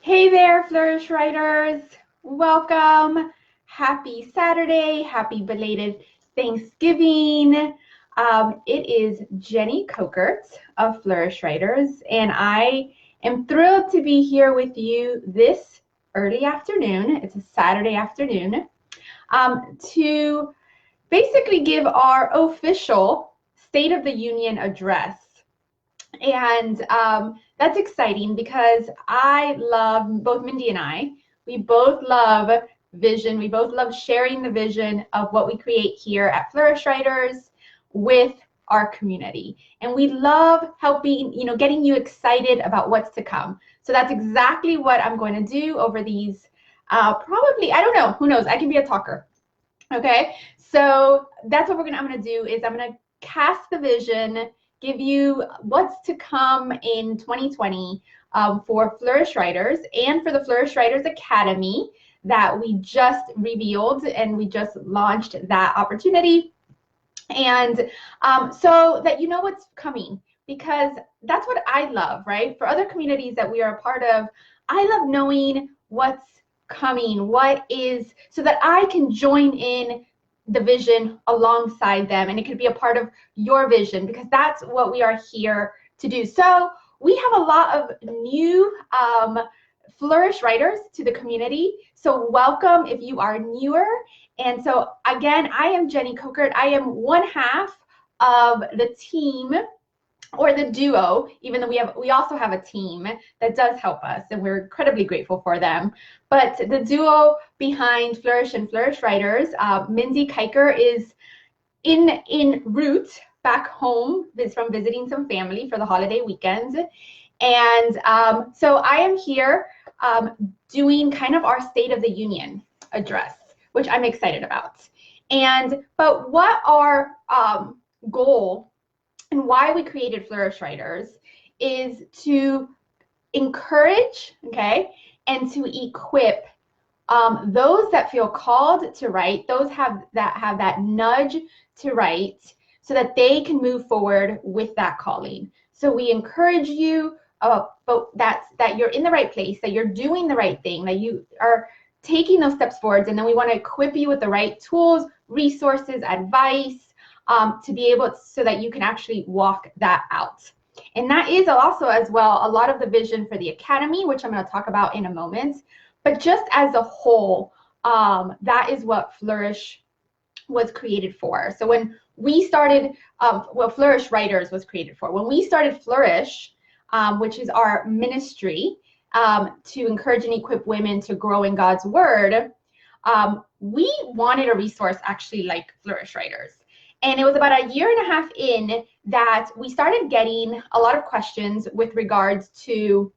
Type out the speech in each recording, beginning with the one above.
Hey there, Flourish Writers. Welcome. Happy Saturday. Happy belated Thanksgiving. It is Jenny Kokert of Flourish Writers, and I am thrilled to be here with you this early afternoon. It's a Saturday afternoon to basically give our official State of the Union address. And that's exciting because I love, both Mindy and I, we both love vision. We both love sharing the vision of what we create here at Flourish Writers with our community. And we love helping, getting you excited about what's to come. So that's exactly what I'm going to do over these, probably, I don't know, who knows, I can be a talker. Okay, so that's what I'm going to do is I'm going to cast the vision, give you what's to come in 2020 for Flourish Writers and for the Flourish Writers Academy that we just revealed and we just launched that opportunity. And so that you know what's coming, because that's what I love, right? For other communities that we are a part of, I love knowing what's coming, what is, so that I can join in the vision alongside them, and it could be a part of your vision, because that's what we are here to do. So we have a lot of new Flourish Writers to the community, so welcome if you are newer. And so again, I am Jenny Kokert. I am one half of the team, or the duo, even though we also have a team that does help us, and we're incredibly grateful for them. But the duo behind Flourish and Flourish Writers, Mindy Kiker is en route back home from visiting some family for the holiday weekend. And so I am here doing kind of our State of the Union address, which I'm excited about. But what our goal and why we created Flourish Writers is to encourage, okay, and to equip those that feel called to write, those that have that nudge to write, so that they can move forward with that calling. So we encourage you, but that you're in the right place, that you're doing the right thing, that you are taking those steps forwards, and then we want to equip you with the right tools, resources, advice, to be able so that you can actually walk that out. And that is also as well a lot of the vision for the Academy, which I'm going to talk about in a moment. But just as a whole, that is what Flourish was created for. So when we started, Flourish Writers was created for. When we started Flourish, which is our ministry to encourage and equip women to grow in God's Word, we wanted a resource actually like Flourish Writers. And it was about a year and a half in that we started getting a lot of questions with regards to,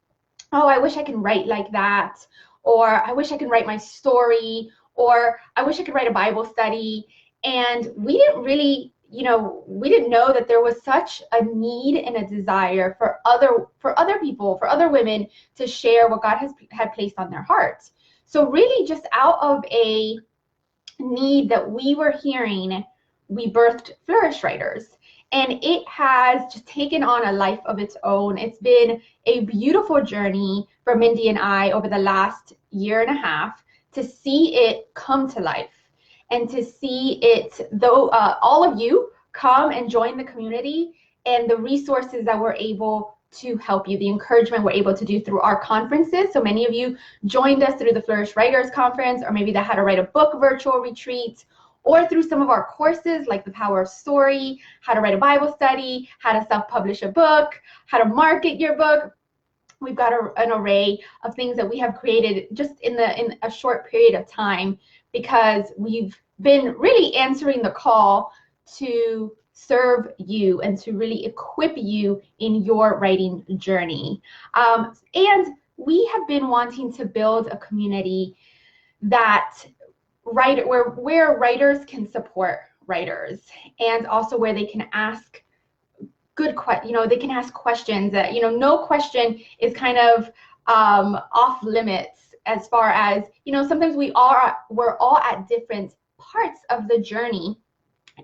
oh, I wish I could write like that, or I wish I could write my story, or I wish I could write a Bible study. And we didn't really, we didn't know that there was such a need and a desire for other people, for other women to share what God had placed on their hearts. So really just out of a need that we were hearing, we birthed Flourish Writers, and it has just taken on a life of its own. It's been a beautiful journey for Mindy and I over the last year and a half to see it come to life, and to see it, though all of you come and join the community, and the resources that we're able to help you, the encouragement we're able to do through our conferences. So many of you joined us through the Flourish Writers Conference, or maybe the How to Write a Book virtual retreat, or through some of our courses like The Power of Story, How to Write a Bible Study, How to Self-Publish a Book, How to Market Your Book. We've got an array of things that we have created just in a short period of time, because we've been really answering the call to serve you and to really equip you in your writing journey. And we have been wanting to build a community that where writers can support writers, and also where they can ask they can ask questions that, no question is kind of off limits, as far as, sometimes we're all at different parts of the journey,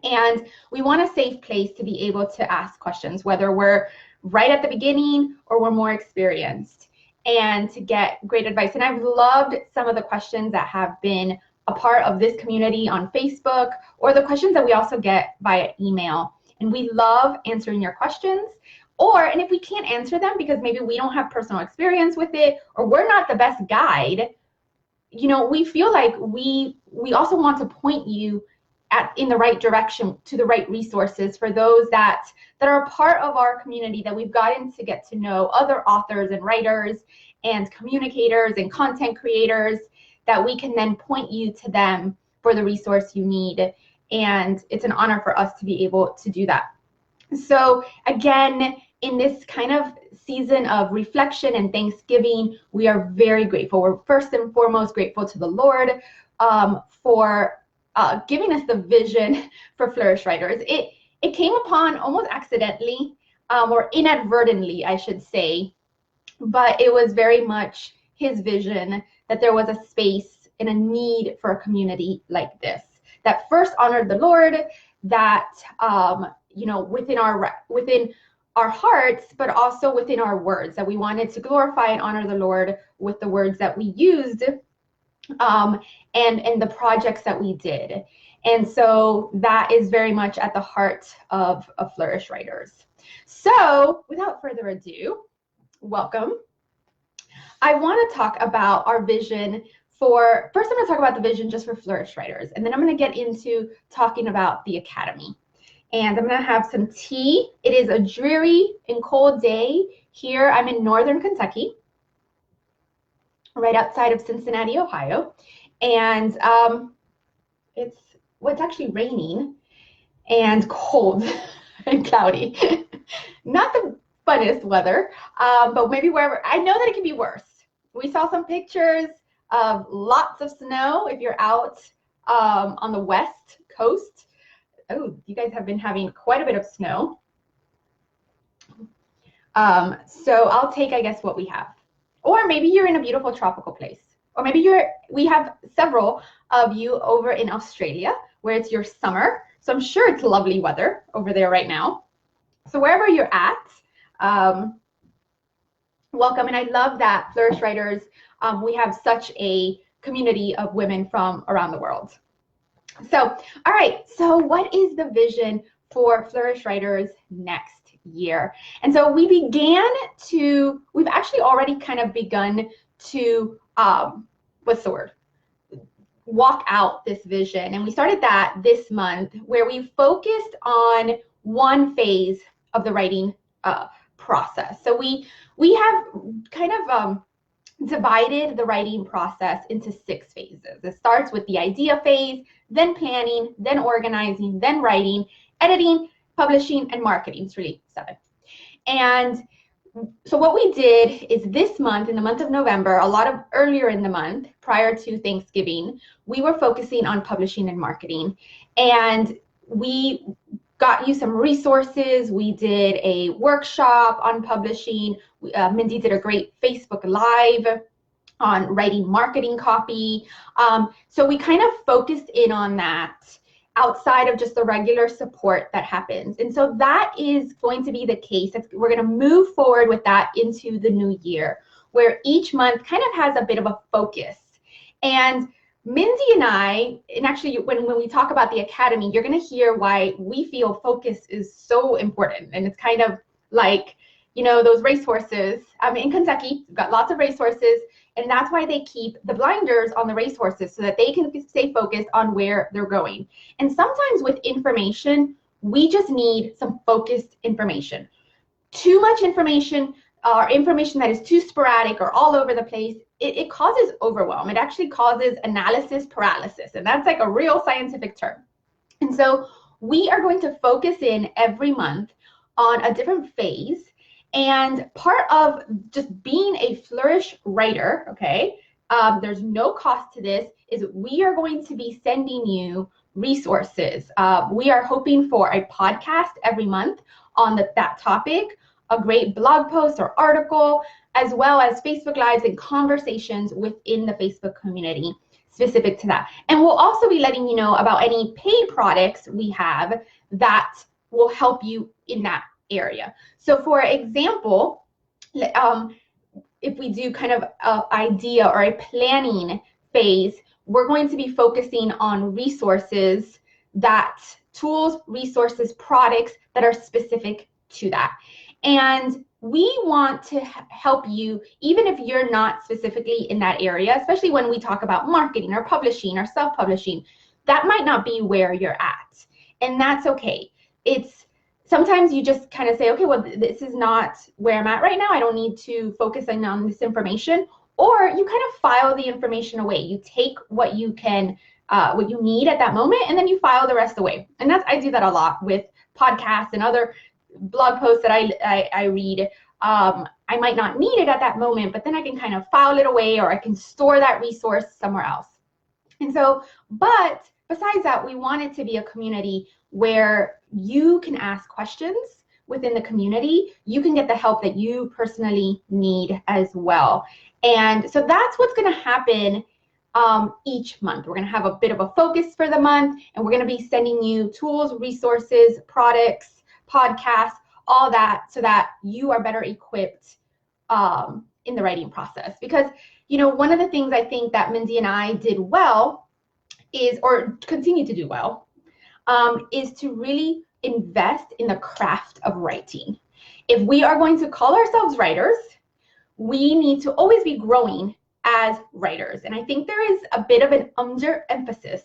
and we want a safe place to be able to ask questions, whether we're right at the beginning or we're more experienced. and to get great advice. And I've loved some of the questions that have been a part of this community on Facebook, or the questions that we also get via email. And we love answering your questions. And if we can't answer them because maybe we don't have personal experience with it, or we're not the best guide, we feel like we also want to point you in the right direction to the right resources for those that are a part of our community, that we've gotten to get to know other authors and writers and communicators and content creators, that we can then point you to them for the resource you need. And it's an honor for us to be able to do that. So again, in this kind of season of reflection and Thanksgiving, we are very grateful. We're first and foremost grateful to the Lord for giving us the vision for FlourishWriters. It came upon almost accidentally, or inadvertently, I should say, but it was very much his vision that there was a space and a need for a community like this, that first honored the Lord, that within our hearts, but also within our words, that we wanted to glorify and honor the Lord with the words that we used, and the projects that we did. And so that is very much at the heart of FlourishWriters. So without further ado, welcome. I want to talk about our vision first I'm going to talk about the vision just for FlourishWriters, and then I'm going to get into talking about the Academy. And I'm going to have some tea. It is a dreary and cold day here. I'm in northern Kentucky, right outside of Cincinnati, Ohio. And it's actually raining and cold and cloudy. Not the funnest weather, but maybe wherever. I know that it can be worse. We saw some pictures of lots of snow if you're out on the west coast. Oh, you guys have been having quite a bit of snow. So I'll take, I guess, what we have. Or maybe you're in a beautiful tropical place. Or maybe we have several of you over in Australia where it's your summer. So I'm sure it's lovely weather over there right now. So wherever you're at, welcome. And I love that FlourishWriters, we have such a community of women from around the world. So, all right, so what is the vision for FlourishWriters next year? And so we've actually already kind of begun to, walk out this vision. And we started that this month, where we focused on one phase of the writing process. So we have kind of divided the writing process into 6 phases. It starts with the idea phase, then planning, then organizing, then writing, editing, publishing, and marketing. It's really 7. And so what we did is this month, in the month of November, earlier in the month, prior to Thanksgiving, we were focusing on publishing and marketing. And we got you some resources. We did a workshop on publishing. Mindy did a great Facebook Live on writing marketing copy. So we kind of focused in on that outside of just the regular support that happens. And so that is going to be the case. We're going to move forward with that into the new year, where each month kind of has a bit of a focus. And Mindy and I, and actually when we talk about the Academy, you're going to hear why we feel focus is so important. And it's kind of like, those racehorses. In Kentucky, we've got lots of racehorses, and that's why they keep the blinders on the racehorses, so that they can stay focused on where they're going. And sometimes with information, we just need some focused information. Too much information, or information that is too sporadic or all over the place, it causes overwhelm. It actually causes analysis paralysis, and that's like a real scientific term. And so we are going to focus in every month on a different phase. And part of just being a Flourish writer, okay, there's no cost to this, is we are going to be sending you resources. We are hoping for a podcast every month on that topic, a great blog post or article, as well as Facebook Lives and conversations within the Facebook community specific to that. And we'll also be letting you know about any paid products we have that will help you in that area. So for example, if we do kind of an idea or a planning phase, we're going to be focusing on resources, tools, resources, products that are specific to that. And we want to help you, even if you're not specifically in that area, especially when we talk about marketing or publishing or self-publishing, that might not be where you're at. And that's okay. Sometimes you just kind of say, okay, well, this is not where I'm at right now. I don't need to focus on this information. Or you kind of file the information away. You take what you need at that moment, and then you file the rest away. And I do that a lot with podcasts and other blog posts that I read. I might not need it at that moment, but then I can kind of file it away, or I can store that resource somewhere else. And so, but besides that, we want it to be a community where you can ask questions within the community. You can get the help that you personally need as well. And so that's what's going to happen each month. We're going to have a bit of a focus for the month, and we're going to be sending you tools, resources, products, podcasts, all that, so that you are better equipped in the writing process. Because, one of the things I think that Mindy and I did well or continue to do well, is to really invest in the craft of writing. If we are going to call ourselves writers, we need to always be growing as writers. And I think there is a bit of an underemphasis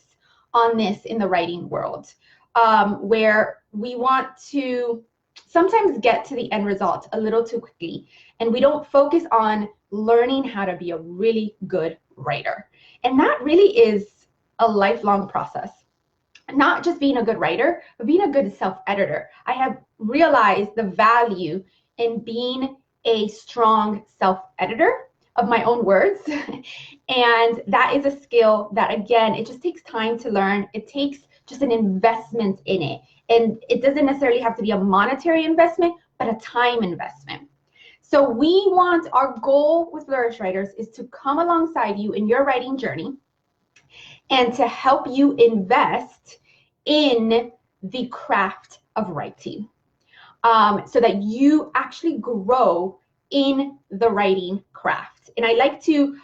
on this in the writing world, where we want to sometimes get to the end result a little too quickly, and we don't focus on learning how to be a really good writer. And that really is a lifelong process. Not just being a good writer, but being a good self-editor. I have realized the value in being a strong self-editor of my own words. And that is a skill that, again, it just takes time to learn. It takes just an investment in it. And it doesn't necessarily have to be a monetary investment, but a time investment. So our goal with FlourishWriters is to come alongside you in your writing journey and to help you invest in the craft of writing, so that you actually grow in the writing craft. And I like to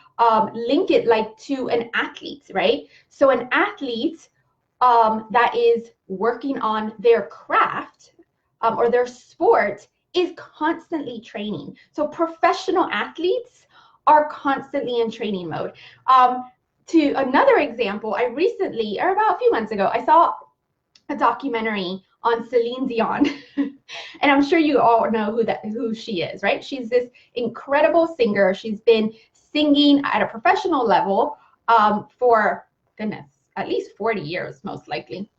link it like to an athlete, right? So an athlete that is working on their craft or their sport is constantly training. So professional athletes are constantly in training mode. To another example, I recently, or about a few months ago, I saw a documentary on Celine Dion. And I'm sure you all know who she is, right? She's this incredible singer. She's been singing at a professional level for, goodness, at least 40 years, most likely.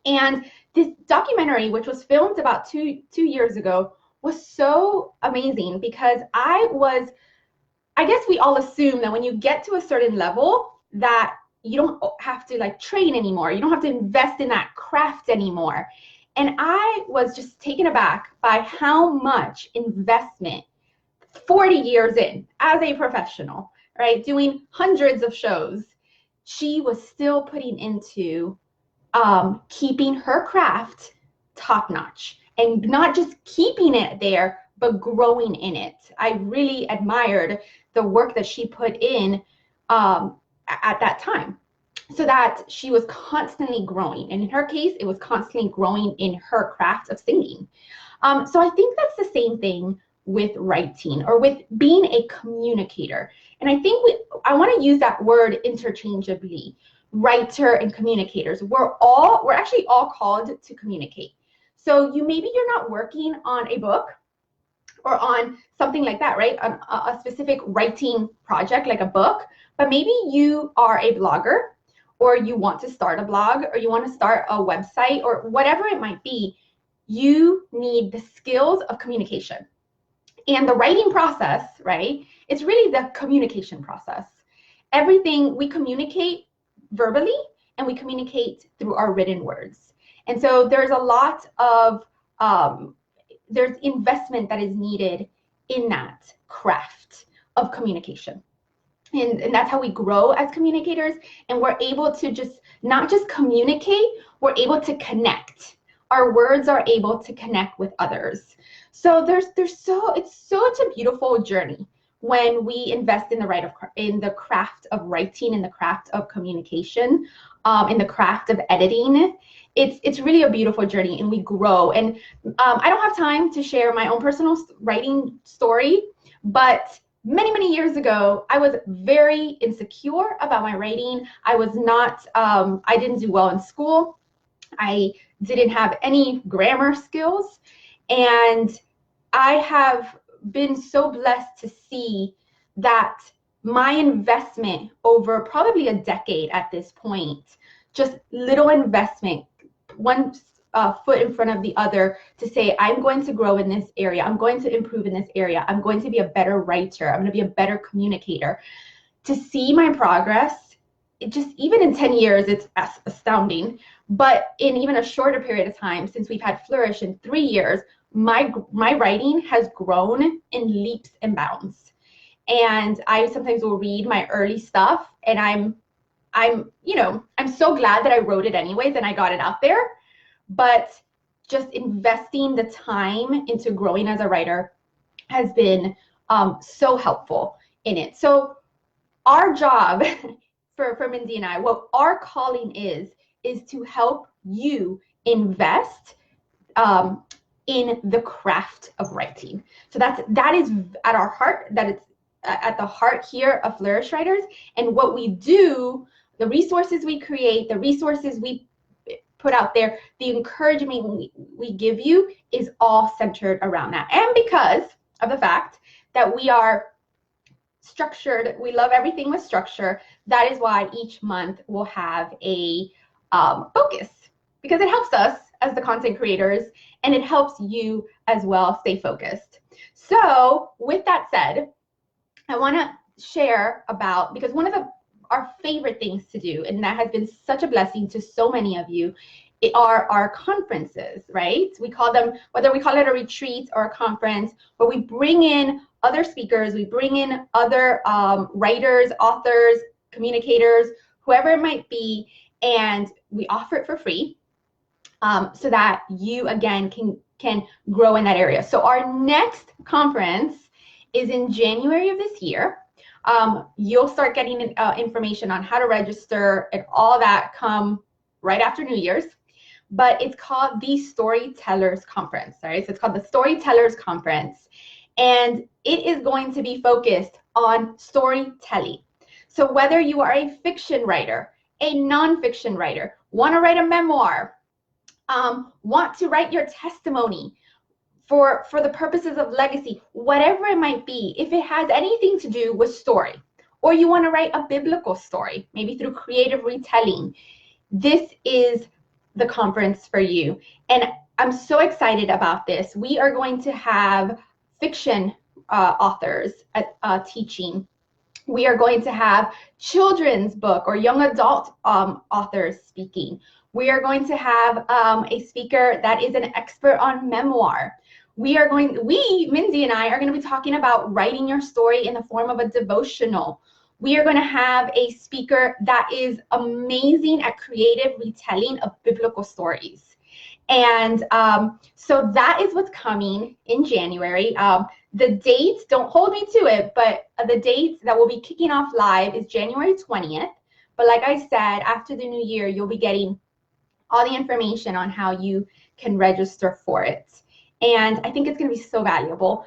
And this documentary, which was filmed about two years ago, was so amazing because I guess we all assume that when you get to a certain level that you don't have to like train anymore. You don't have to invest in that craft anymore. And I was just taken aback by how much investment 40 years in as a professional, right, doing hundreds of shows, she was still putting into keeping her craft top notch, and not just keeping it there, but growing in it. I really admired the work that she put in at that time, so that she was constantly growing. And in her case, it was constantly growing in her craft of singing. So I think that's the same thing with writing or with being a communicator. And I think I want to use that word interchangeably, writer and communicators. We're actually all called to communicate. So maybe you're not working on a book or on something like that, right? A specific writing project like a book, but maybe you are a blogger, or you want to start a blog, or you want to start a website, or whatever it might be. You need the skills of communication. And the writing process, right, it's really the communication process. Everything we communicate verbally, and we communicate through our written words. And so there's a lot of, there's investment that is needed in that craft of communication. And that's how we grow as communicators. And we're able to not just communicate, we're able to connect. Our words are able to connect with others. So it's such a beautiful journey, when we invest in the craft of writing, in the craft of communication, in the craft of editing. It's really a beautiful journey, and we grow. And I don't have time to share my own personal writing story, but many years ago, I was very insecure about my writing. I was not, I didn't do well in school. I didn't have any grammar skills, and I have been so blessed to see that my investment over probably a decade at this point, just little investment, one foot in front of the other, to say, I'm going to grow in this area, I'm going to improve in this area, I'm going to be a better writer, I'm going to be a better communicator. To see my progress, it just, even in 10 years, it's astounding. But in even a shorter period of time, since we've had Flourish in 3 years, my writing has grown in leaps and bounds. And I sometimes will read my early stuff, and I'm so glad that I wrote it anyways and I got it out there. But just investing the time into growing as a writer has been so helpful in it. So our job for Mindy and I, what our calling is to help you invest in the craft of writing. So that is at our heart, that it's at the heart here of FlourishWriters. And what we do, the resources we create, the resources we put out there, the encouragement we give you is all centered around that. And because of the fact that we are structured, we love everything with structure, that is why each month we'll have a focus, because it helps us as the content creators, and it helps you as well stay focused. So with that said, I want to share about, because one of our favorite things to do, and that has been such a blessing to so many of you, are our conferences, right? We call them, whether we call it a retreat or a conference, where we bring in other speakers, we bring in other writers, authors, communicators, whoever it might be, and we offer it for free, so that you, again, can grow in that area. So our next conference is in January of this year. You'll start getting information on how to register and all that come right after New Year's. But it's called the Storytellers Conference, right? So it's called the Storytellers Conference, and it is going to be focused on storytelling. So whether you are a fiction writer, a nonfiction writer, want to write a memoir, want to write your testimony for the purposes of legacy, whatever it might be, if it has anything to do with story, or you want to write a biblical story, maybe through creative retelling, this is the conference for you. And I'm so excited about this. We are going to have fiction authors teaching. We are going to have children's book or young adult authors speaking. We are going to have a speaker that is an expert on memoir. Mindy and I are going to be talking about writing your story in the form of a devotional. We are going to have a speaker that is amazing at creative retelling of biblical stories. And so that is what's coming in January. The dates, don't hold me to it, but the dates that will be kicking off live is January 20th. But like I said, after the new year, you'll be getting all the information on how you can register for it. And I think it's going to be so valuable.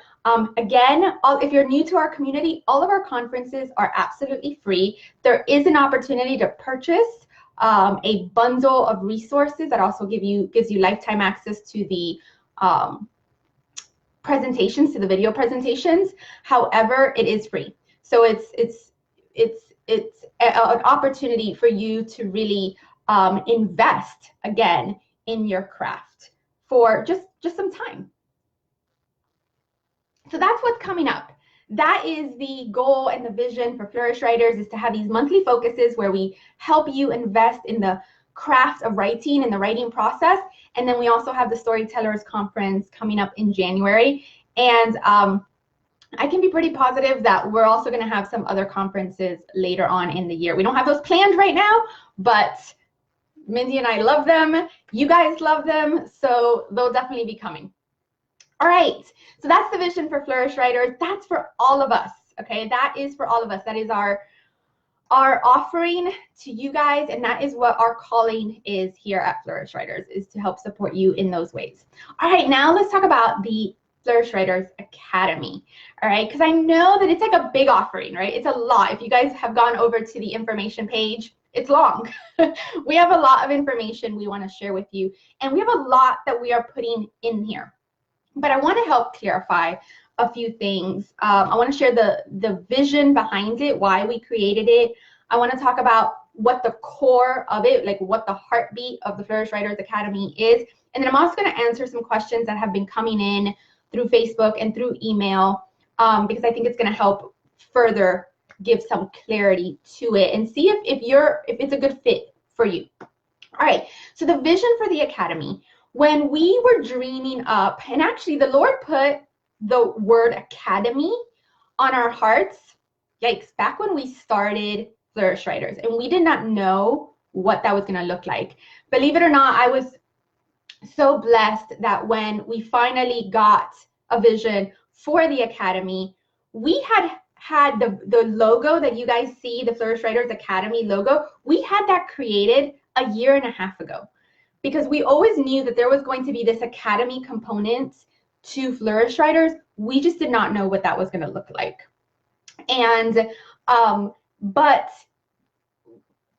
Again, if you're new to our community, all of our conferences are absolutely free. There is an opportunity to purchase a bundle of resources that also gives you lifetime access to the presentations, to the video presentations. However, it is free. So it's an opportunity for you to really invest again in your craft for just some time. So that's what's coming up. That is the goal and the vision for FlourishWriters, is to have these monthly focuses where we help you invest in the craft of writing and the writing process. And then we also have the Storytellers Conference coming up in January. And I can be pretty positive that we're also going to have some other conferences later on in the year. We don't have those planned right now, but Mindy and I love them. You guys love them. So they'll definitely be coming. All right, so that's the vision for FlourishWriters. That's for all of us, okay? That is for all of us. That is our offering to you guys, and that is what our calling is here at FlourishWriters, is to help support you in those ways. All right, now let's talk about the FlourishWriters Academy, all right? Because I know that it's like a big offering, right? It's a lot. If you guys have gone over to the information page, it's long. We have a lot of information we want to share with you, and we have a lot that we are putting in here. But I want to help clarify a few things. I want to share the vision behind it, why we created it. I want to talk about what the core of it, like what the heartbeat of the FlourishWriters Academy is. And then I'm also going to answer some questions that have been coming in through Facebook and through email, because I think it's going to help further give some clarity to it and see if it's a good fit for you. All right, so the vision for the Academy, when we were dreaming up, and actually the Lord put the word academy on our hearts, yikes, back when we started FlourishWriters, and we did not know what that was going to look like. Believe it or not, I was so blessed that when we finally got a vision for the Academy, we had the logo that you guys see, the FlourishWriters Academy logo, we had that created a year and a half ago, because we always knew that there was going to be this Academy component to FlourishWriters. We just did not know what that was going to look like. And but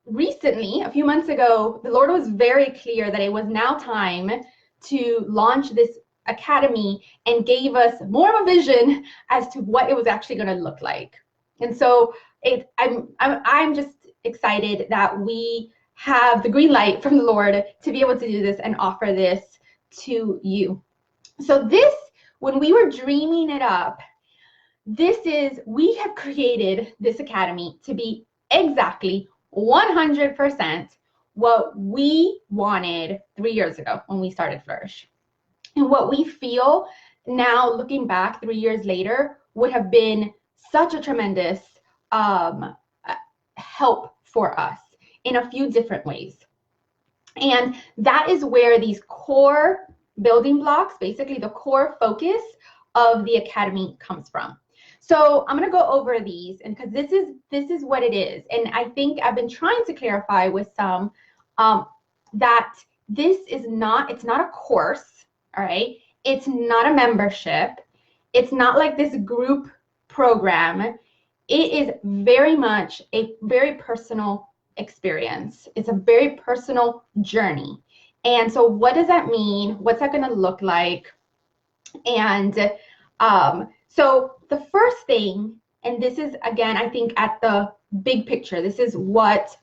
recently, a few months ago, the Lord was very clear that it was now time to launch this Academy, and gave us more of a vision as to what it was actually going to look like. And so I'm just excited that we have the green light from the Lord to be able to do this and offer this to you. So this, when we were dreaming it up, we have created this Academy to be exactly 100% what we wanted 3 years ago when we started Flourish. And what we feel now, looking back 3 years later, would have been such a tremendous help for us in a few different ways. And that is where these core building blocks, basically the core focus of the Academy, comes from. So I'm going to go over these, and because this is what it is. And I think I've been trying to clarify with some that it's not a course. All right, it's not a membership. It's not like this group program. It is very much a very personal experience. It's a very personal journey. And so what does that mean? What's that going to look like? And so the first thing, and this is, again, I think at the big picture, this is what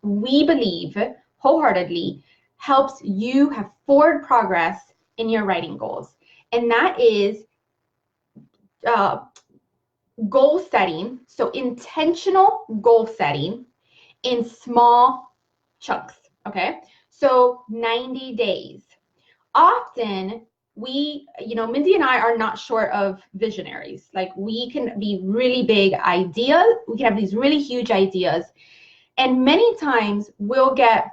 we believe wholeheartedly helps you have forward progress in your writing goals. And that is goal setting. So intentional goal setting in small chunks, okay? So 90 days. Often Mindy and I are not short of visionaries. Like, we can be really big ideas. We can have these really huge ideas. And many times we'll get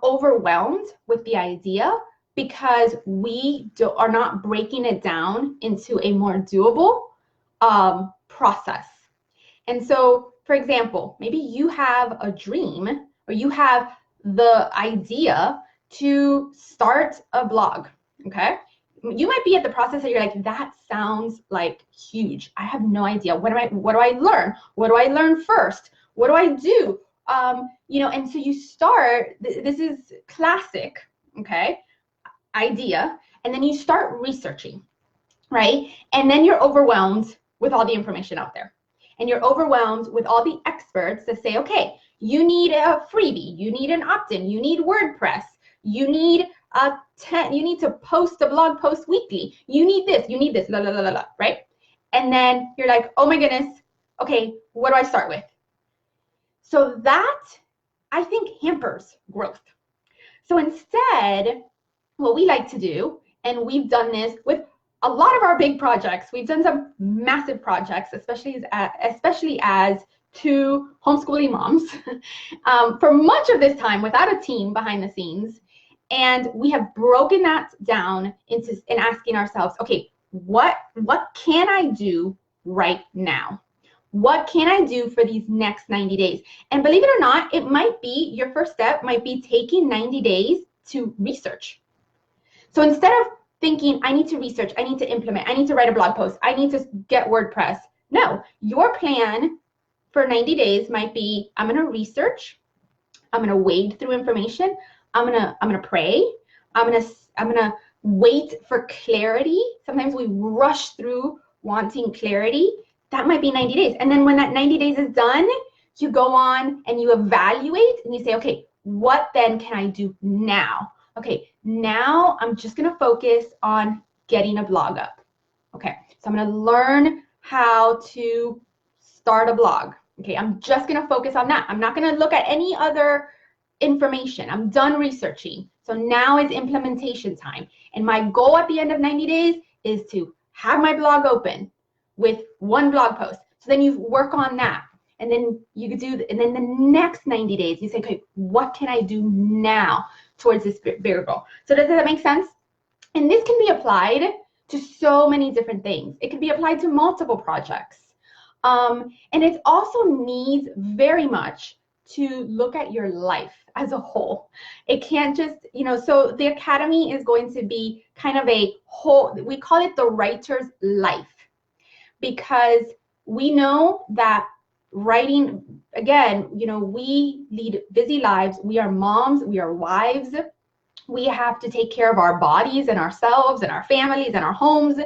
overwhelmed with the idea because we are not breaking it down into a more doable process. And so, for example, maybe you have a dream, or you have the idea to start a blog, okay? You might be at the process that you're like, that sounds like huge. I have no idea. What do I learn? What do I learn first? What do I do? And so you start, this is classic, okay, idea, and then you start researching, right? And then you're overwhelmed with all the information out there. And you're overwhelmed with all the experts that say, okay, you need a freebie, you need an opt-in, you need WordPress, you need to post a blog post weekly, you need this, la la la la la, right? And then you're like, oh my goodness, okay, what do I start with? So that, I think, hampers growth. So instead, what we like to do, and we've done this with a lot of our big projects, we've done some massive projects, especially as two homeschooling moms, for much of this time without a team behind the scenes. And we have broken that down into asking ourselves, okay, what can I do right now? what can I do for these next 90 days? And believe it or not, it might be, your first step might be taking 90 days to research. So instead of thinking, I need to research, I need to implement, I need to write a blog post, I need to get WordPress. No, your plan for 90 days might be, I'm going to research, I'm going to wade through information, I'm going to pray, I'm going to wait for clarity. Sometimes we rush through wanting clarity. That might be 90 days. And then when that 90 days is done, you go on and you evaluate and you say, okay, what then can I do now? Okay, now I'm just going to focus on getting a blog up. Okay, so I'm going to learn how to start a blog. Okay, I'm just going to focus on that. I'm not going to look at any other information. I'm done researching. So now is implementation time. And my goal at the end of 90 days is to have my blog open with one blog post. So then you work on that. And then you do, and then the next 90 days, you say, okay, what can I do now towards this bigger goal? So does that make sense? And this can be applied to so many different things. It can be applied to multiple projects. And it also needs very much to look at your life as a whole. It can't just, so the Academy is going to be kind of a whole, we call it the writer's life, because we know that writing, again, we lead busy lives. We are moms, we are wives. We have to take care of our bodies and ourselves and our families and our homes.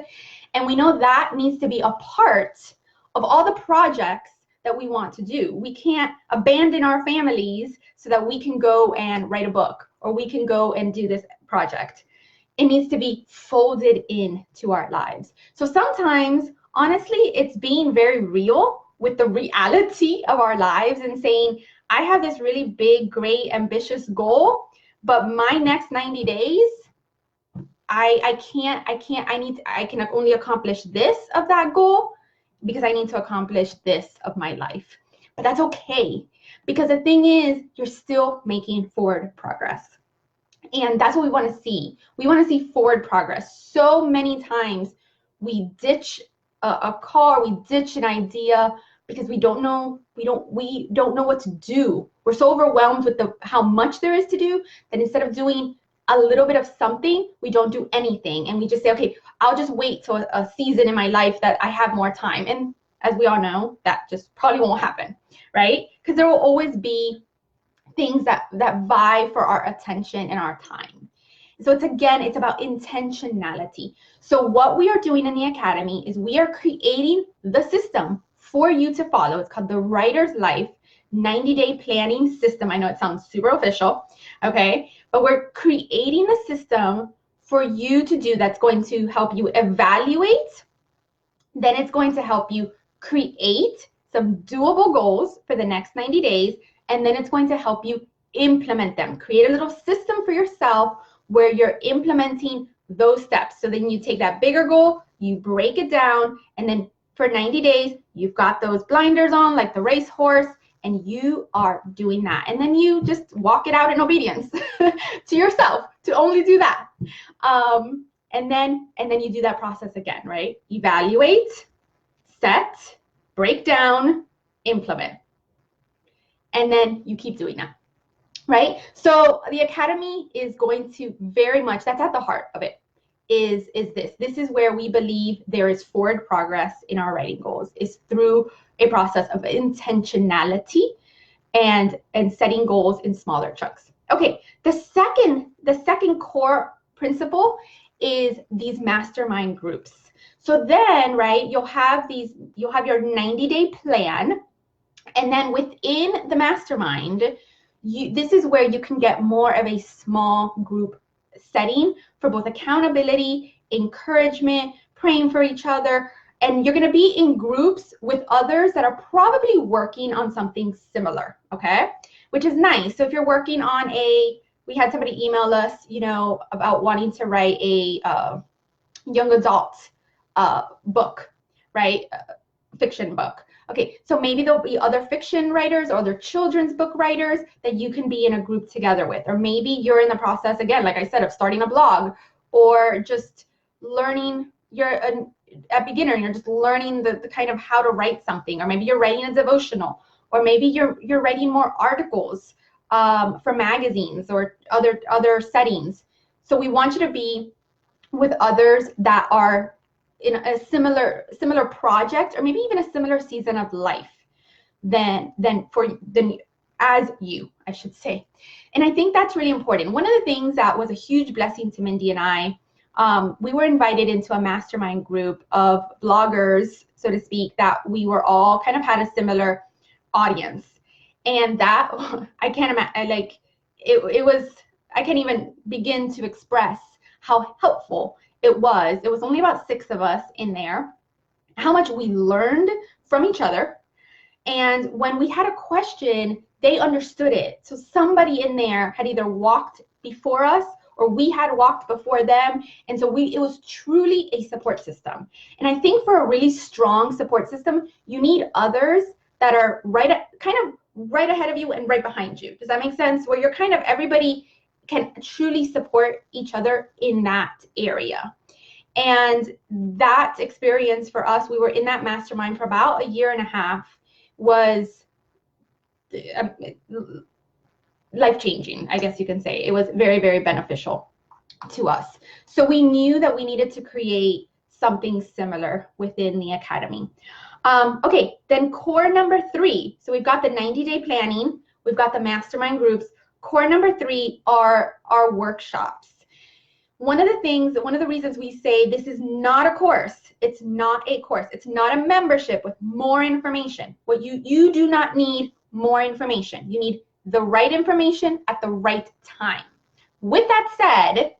And we know that needs to be a part of all the projects that we want to do. We can't abandon our families so that we can go and write a book or we can go and do this project. It needs to be folded into our lives. So sometimes, honestly, it's being very real with the reality of our lives and saying, I have this really big, great, ambitious goal, but my next 90 days, I can only accomplish this of that goal because I need to accomplish this of my life. But that's okay, because the thing is, you're still making forward progress. And that's what we want to see. We want to see forward progress. So many times we ditch a car, we ditch an idea because we don't know what to do. We're so overwhelmed with how much there is to do that instead of doing a little bit of something, we don't do anything. And we just say, okay, I'll just wait till a season in my life that I have more time. And as we all know, that just probably won't happen, right? Because there will always be things that vie for our attention and our time. So it's about intentionality. So what we are doing in the Academy is we are creating the system for you to follow. It's called the Writer's Life 90-Day Planning System. I know it sounds super official, okay? But we're creating the system for you to do that's going to help you evaluate. Then it's going to help you create some doable goals for the next 90 days. And then it's going to help you implement them. Create a little system for yourself where you're implementing those steps. So then you take that bigger goal, you break it down, and then for 90 days, you've got those blinders on like the racehorse, and you are doing that. And then you just walk it out in obedience to yourself to only do that. And then you do that process again, right? Evaluate, set, break down, implement. And then you keep doing that, right? So the Academy is going to very much, that's at the heart of it, is this. This is where we believe there is forward progress in our writing goals, is through a process of intentionality and setting goals in smaller chunks. Okay, the second core principle is these mastermind groups. So then, right, you'll have your 90-day plan. And then within the mastermind, this is where you can get more of a small group setting for both accountability, encouragement, praying for each other. And you're going to be in groups with others that are probably working on something similar, okay? Which is nice. So if you're working on we had somebody email us, about wanting to write a young adult book, right? Fiction book. Okay, so maybe there'll be other fiction writers or other children's book writers that you can be in a group together with. Or maybe you're in the process, again, like I said, of starting a blog or just learning a beginner and you're just learning the kind of how to write something, or maybe you're writing a devotional, or maybe you're writing more articles for magazines or other settings. So we want you to be with others that are in a similar project, or maybe even a similar season of life than as you, I should say. And I think that's really important. One of the things that was a huge blessing to Mindy and I, we were invited into a mastermind group of bloggers, so to speak, that we were all kind of had a similar audience. And that, I can't imagine, like, it was, I can't even begin to express how helpful it was. It was only about 6 of us in there, how much we learned from each other. And when we had a question, they understood it. So somebody in there had either walked before us or we had walked before them. And so it was truly a support system. And I think for a really strong support system, you need others that are kind of right ahead of you and right behind you. Does that make sense? Where you're kind of, everybody can truly support each other in that area. And that experience for us, we were in that mastermind for about 1.5 years, was life-changing, I guess you can say. It was very, very beneficial to us. So we knew that we needed to create something similar within the academy. Okay, then core number 3. So we've got the 90-day planning, we've got the mastermind groups. Core number 3 are our workshops. One of the reasons we say this is not a course, it's not a course, it's not a membership with more information. What you do not need more information. You need the right information at the right time. With that said,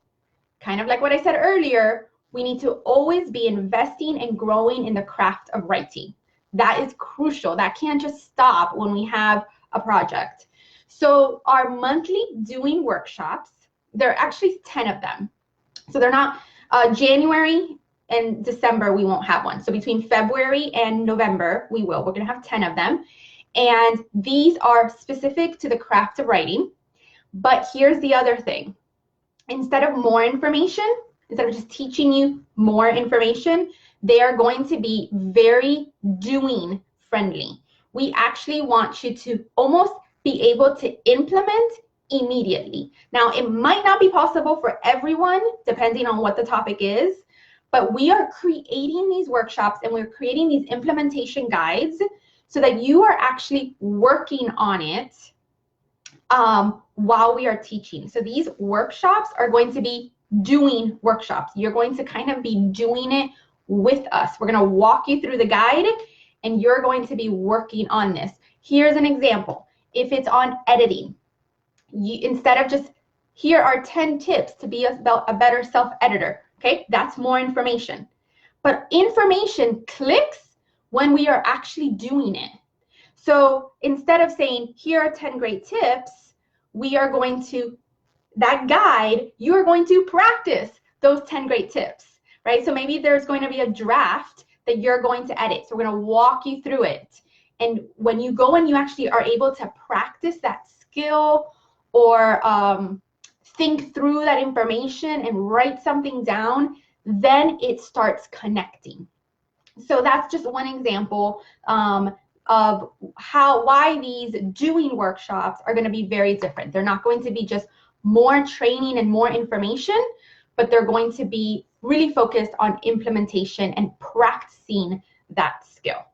kind of like what I said earlier, we need to always be investing and growing in the craft of writing. That is crucial. That can't just stop when we have a project. So our monthly doing workshops, there are actually 10 of them. So they're not January and December, we won't have one. So between February and November, we will. We're going to have 10 of them. And these are specific to the craft of writing. But here's the other thing. Instead of more information, instead of just teaching you more information, they are going to be very doing friendly. We actually want you to almost be able to implement immediately. Now, it might not be possible for everyone, depending on what the topic is, but we are creating these workshops and we're creating these implementation guides so that you are actually working on it while we are teaching. So these workshops are going to be doing workshops. You're going to kind of be doing it with us. We're going to walk you through the guide and you're going to be working on this. Here's an example. If it's on editing, instead of just, here are 10 tips to be a better self-editor, okay? That's more information. But information clicks when we are actually doing it. So instead of saying, here are 10 great tips, we are going to, that guide, you are going to practice those 10 great tips, right? So maybe there's going to be a draft that you're going to edit. So we're going to walk you through it. And when you go and you actually are able to practice that skill or think through that information and write something down, then it starts connecting. So that's just one example of why these doing workshops are going to be very different. They're not going to be just more training and more information, but they're going to be really focused on implementation and practicing that skill.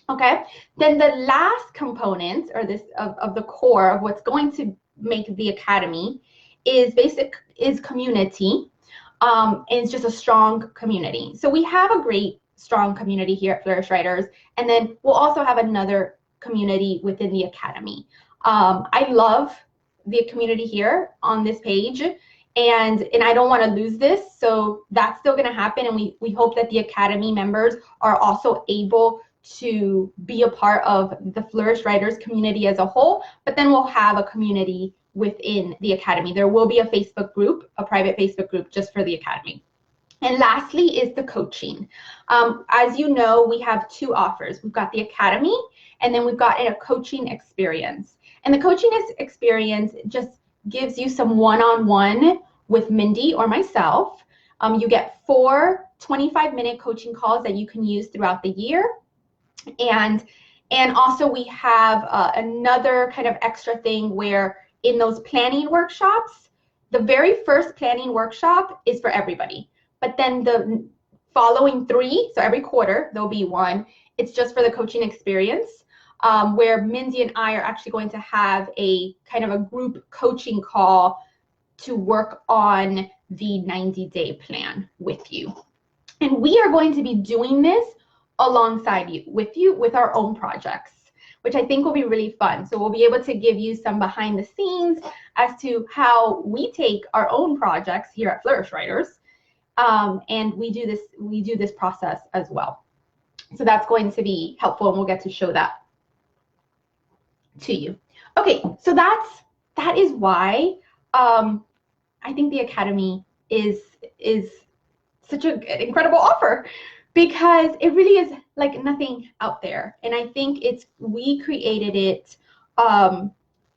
Okay, then the last component, or this of the core of what's going to make the academy is community. And it's just a strong community. So we have a great strong community here at FlourishWriters, and then we'll also have another community within the academy. I love the community here on this page, and I don't want to lose this, so that's still going to happen, and we hope that the academy members are also able to be a part of the FlourishWriters community as a whole, but then we'll have a community within the academy. There will be a Facebook group, a private Facebook group just for the academy. And lastly is the coaching. As you know, we have 2 offers. We've got the academy, and then we've got a coaching experience. And the coaching experience just gives you some one-on-one with Mindy or myself. You get 4 25-minute coaching calls that you can use throughout the year. And also we have another kind of extra thing where in those planning workshops, the very first planning workshop is for everybody. But then the following 3, so every quarter there'll be one, it's just for the coaching experience, where Mindy and I are actually going to have a kind of a group coaching call to work on the 90-day plan with you. And we are going to be doing this alongside you, with our own projects, which I think will be really fun. So we'll be able to give you some behind the scenes as to how we take our own projects here at FlourishWriters, and we do this process as well. So that's going to be helpful, and we'll get to show that to you. Okay, so that is why I think the Academy is such an incredible offer, because it really is like nothing out there. And I think we created it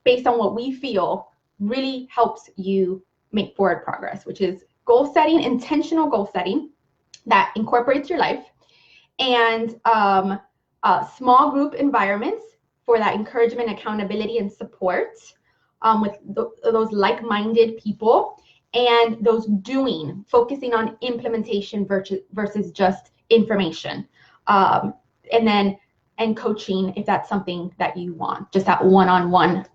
based on what we feel really helps you make forward progress, which is goal setting, intentional goal setting that incorporates your life, and small group environments for that encouragement, accountability, and support with those like-minded people, and those focusing on implementation versus just information, and coaching if that's something that you want, just that one-on-one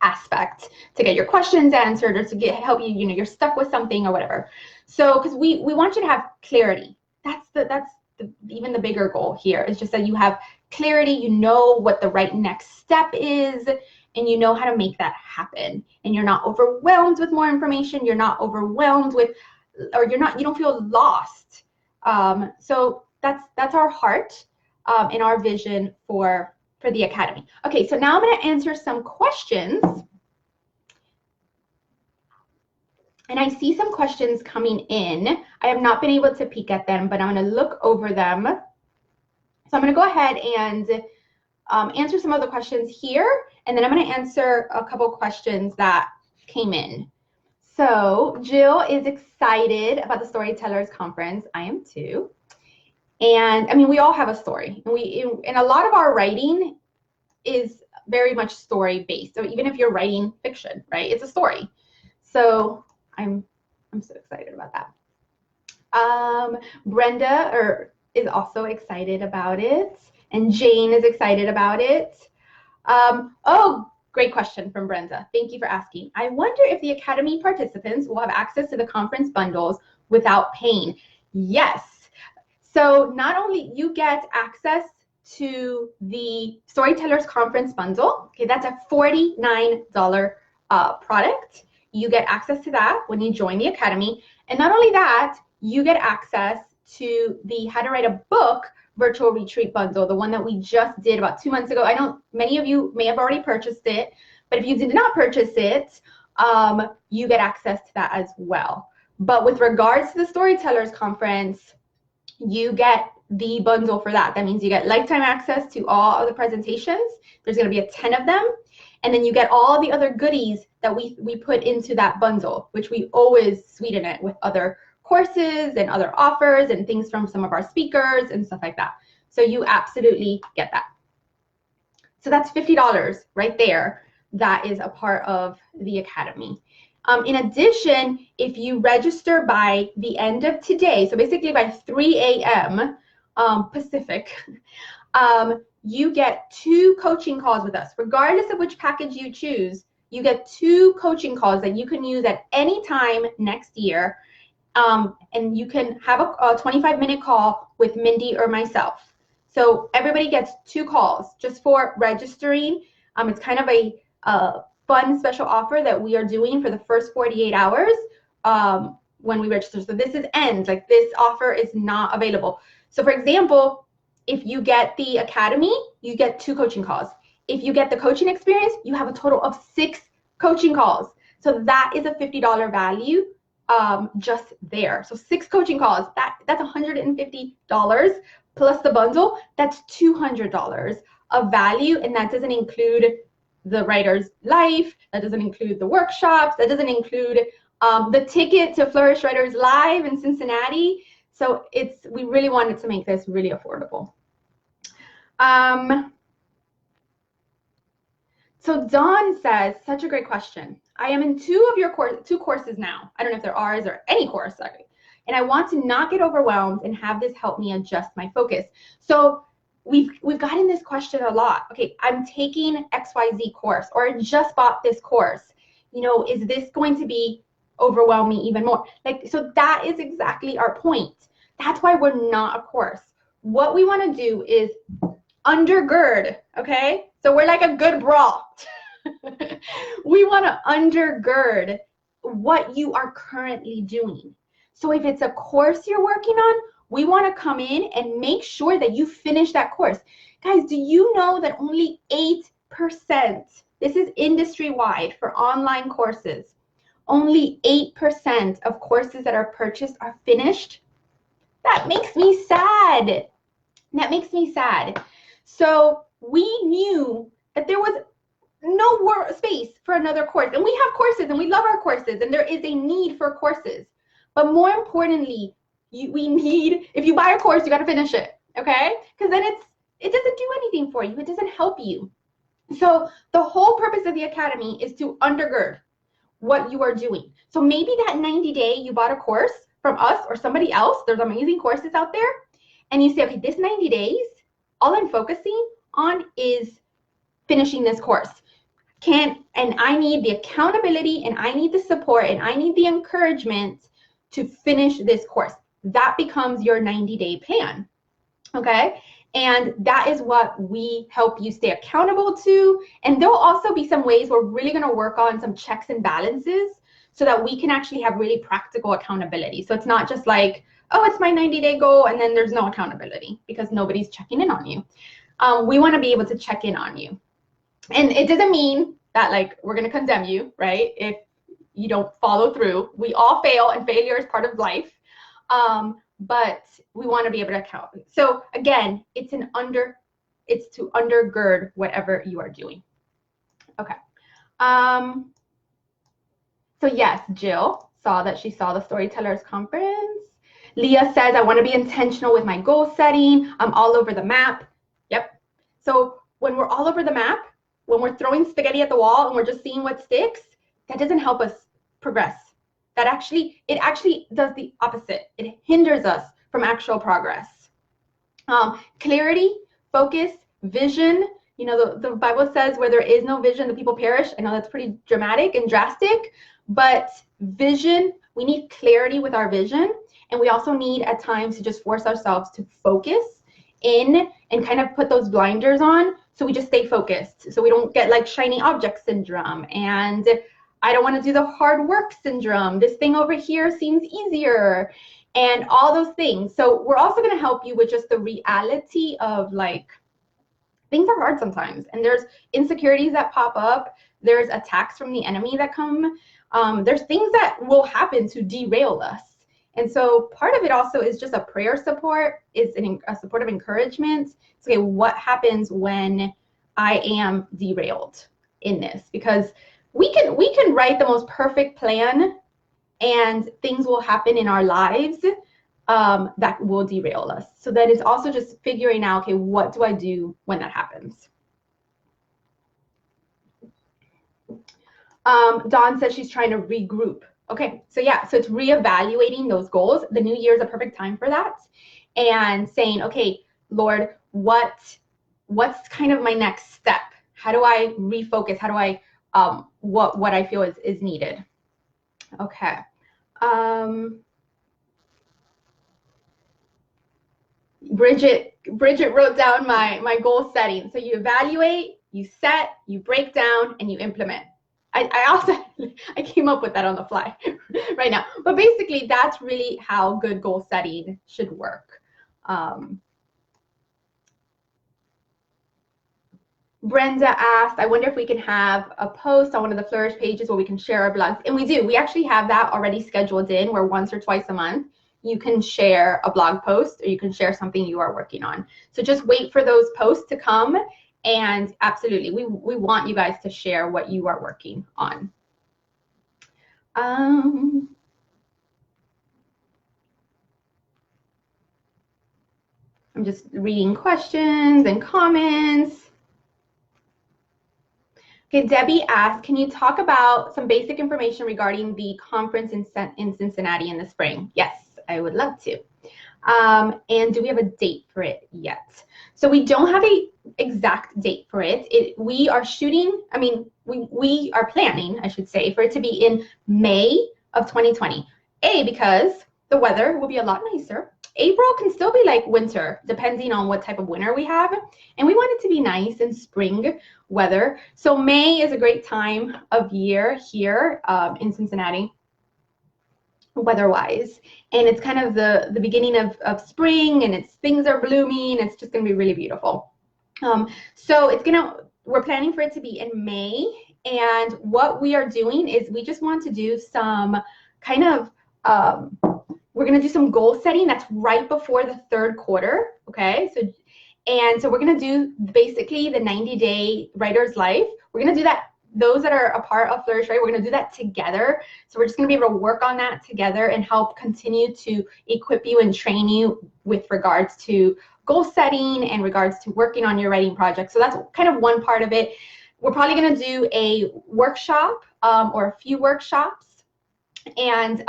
aspect to get your questions answered, or to help you, you're stuck with something or whatever. So because we want you to have clarity. That's even the bigger goal here, is just that you have clarity, you know what the right next step is, and you know how to make that happen, and you're not overwhelmed with more information, you're not overwhelmed with, or you don't feel lost. So that's our heart and our vision for the Academy. Okay, so now I'm going to answer some questions. And I see some questions coming in. I have not been able to peek at them, but I'm going to look over them. So I'm going to go ahead and answer some of the questions here, and then I'm going to answer a couple questions that came in. So Jill is excited about the Storytellers Conference. I am too. And I mean, we all have a story, and a lot of our writing is very much story based. So even if you're writing fiction, right, it's a story. So I'm so excited about that. Brenda is also excited about it, and Jane is excited about it. Oh, great question from Brenda. Thank you for asking. I wonder if the Academy participants will have access to the conference bundles without paying. Yes. So not only you get access to the Storytellers Conference bundle, okay, that's a $49 product. You get access to that when you join the Academy. And not only that, you get access to the How to Write a Book virtual retreat bundle, the one that we just did about 2 months ago. I know many of you may have already purchased it, but if you did not purchase it, you get access to that as well. But with regards to the Storytellers Conference, you get the bundle for that. That means you get lifetime access to all of the presentations. There's going to be 10 of them. And then you get all the other goodies that we put into that bundle, which we always sweeten it with other courses and other offers and things from some of our speakers and stuff like that. So you absolutely get that. So that's $50 right there. That is a part of the Academy. In addition, if you register by the end of today, so basically by 3 a.m. Pacific, you get 2 coaching calls with us. Regardless of which package you choose, you get 2 coaching calls that you can use at any time next year. And you can have a 25-minute call with Mindy or myself. So everybody gets 2 calls just for registering. It's kind of a fun special offer that we are doing for the first 48 hours when we register. So this ends, like this offer is not available. So for example, if you get the Academy, you get 2 coaching calls. If you get the coaching experience, you have a total of 6 coaching calls. So that is a $50 value just there. So 6 coaching calls, that's $150 plus the bundle, that's $200 of value, and that doesn't include the writer's life, that doesn't include the workshops, that doesn't include the ticket to Flourish Writers Live in Cincinnati. So we really wanted to make this really affordable. So Dawn says, such a great question. I am in two courses now. I don't know if they're ours or any course, sorry. And I want to not get overwhelmed and have this help me adjust my focus. So we've gotten this question a lot. Okay, I'm taking XYZ course, or I just bought this course. You know, is this going to be overwhelm me even more? Like, so that is exactly our point. That's why we're not a course. What we want to do is undergird, okay? So we're like a good bra. We want to undergird what you are currently doing. So if it's a course you're working on, we want to come in and make sure that you finish that course. Guys, do you know that only 8%, this is industry-wide for online courses, only 8% of courses that are purchased are finished? That makes me sad. That makes me sad. So we knew that there was no space for another course. And we have courses and we love our courses and there is a need for courses. But more importantly, we need, if you buy a course, you got to finish it, okay? Because then it doesn't do anything for you. It doesn't help you. So the whole purpose of the Academy is to undergird what you are doing. So maybe that 90-day you bought a course from us or somebody else. There's amazing courses out there. And you say, okay, this 90 days, all I'm focusing on is finishing this course. And I need the accountability and I need the support and I need the encouragement to finish this course. That becomes your 90-day plan, okay? And that is what we help you stay accountable to. And there'll also be some ways we're really gonna work on some checks and balances so that we can actually have really practical accountability. So it's not just like, oh, it's my 90-day goal and then there's no accountability because nobody's checking in on you. We wanna be able to check in on you. And it doesn't mean that like we're gonna condemn you, right? If you don't follow through. We all fail and failure is part of life. But we wanna be able to account. So again, it's to undergird whatever you are doing. Okay. So yes, Jill saw that she saw the Storytellers Conference. Leah says, I want to be intentional with my goal setting. I'm all over the map. Yep. So when we're all over the map, when we're throwing spaghetti at the wall and we're just seeing what sticks, that doesn't help us progress. It actually does the opposite. It hinders us from actual progress. Clarity, focus, vision. You know, the Bible says where there is no vision, the people perish. I know that's pretty dramatic and drastic, but vision, we need clarity with our vision. And we also need at times to just force ourselves to focus in and kind of put those blinders on so we just stay focused. So we don't get like shiny object syndrome and I don't want to do the hard work syndrome. This thing over here seems easier and all those things. So we're also going to help you with just the reality of like, things are hard sometimes and there's insecurities that pop up. There's attacks from the enemy that come. There's things that will happen to derail us. And so part of it also is just a prayer support, is a support of encouragement. It's okay, what happens when I am derailed in this? Because we can write the most perfect plan and things will happen in our lives that will derail us. So that is also just figuring out, okay, what do I do when that happens? Dawn says she's trying to regroup. Okay, so yeah, so it's reevaluating those goals. The new year is a perfect time for that. And saying, okay, Lord, what's kind of my next step? How do I refocus? How do I, what I feel is needed? Okay. Bridget wrote down my goal setting. So you evaluate, you set, you break down, and you implement. I came up with that on the fly right now. But basically, that's really how good goal setting should work. Brenda asked, I wonder if we can have a post on one of the Flourish pages where we can share our blogs. And we do. We actually have that already scheduled in where once or twice a month you can share a blog post or you can share something you are working on. So just wait for those posts to come. And absolutely, we want you guys to share what you are working on. I'm just reading questions and comments. Okay, Debbie asked, can you talk about some basic information regarding the conference in Cincinnati in the spring? Yes, I would love to. And do we have a date for it yet? So we don't have a exact date for it. We are shooting, I mean, we are planning, I should say, for it to be in May of 2020. Because the weather will be a lot nicer. April can still be like winter, depending on what type of winter we have. And we want it to be nice and spring weather. So May is a great time of year here in Cincinnati, weather-wise. And it's kind of the beginning of spring, and things are blooming. It's just going to be really beautiful. So we're planning for it to be in May. And what we are doing is we just want to do some kind of, we're going to do some goal setting that's right before the third quarter, okay? So we're going to do basically the 90-day writer's life. We're going to do that, those that are a part of Flourish, right? We're going to do that together. So we're just going to be able to work on that together and help continue to equip you and train you with regards to goal setting and regards to working on your writing project. So that's kind of one part of it. We're probably going to do a workshop or a few workshops, and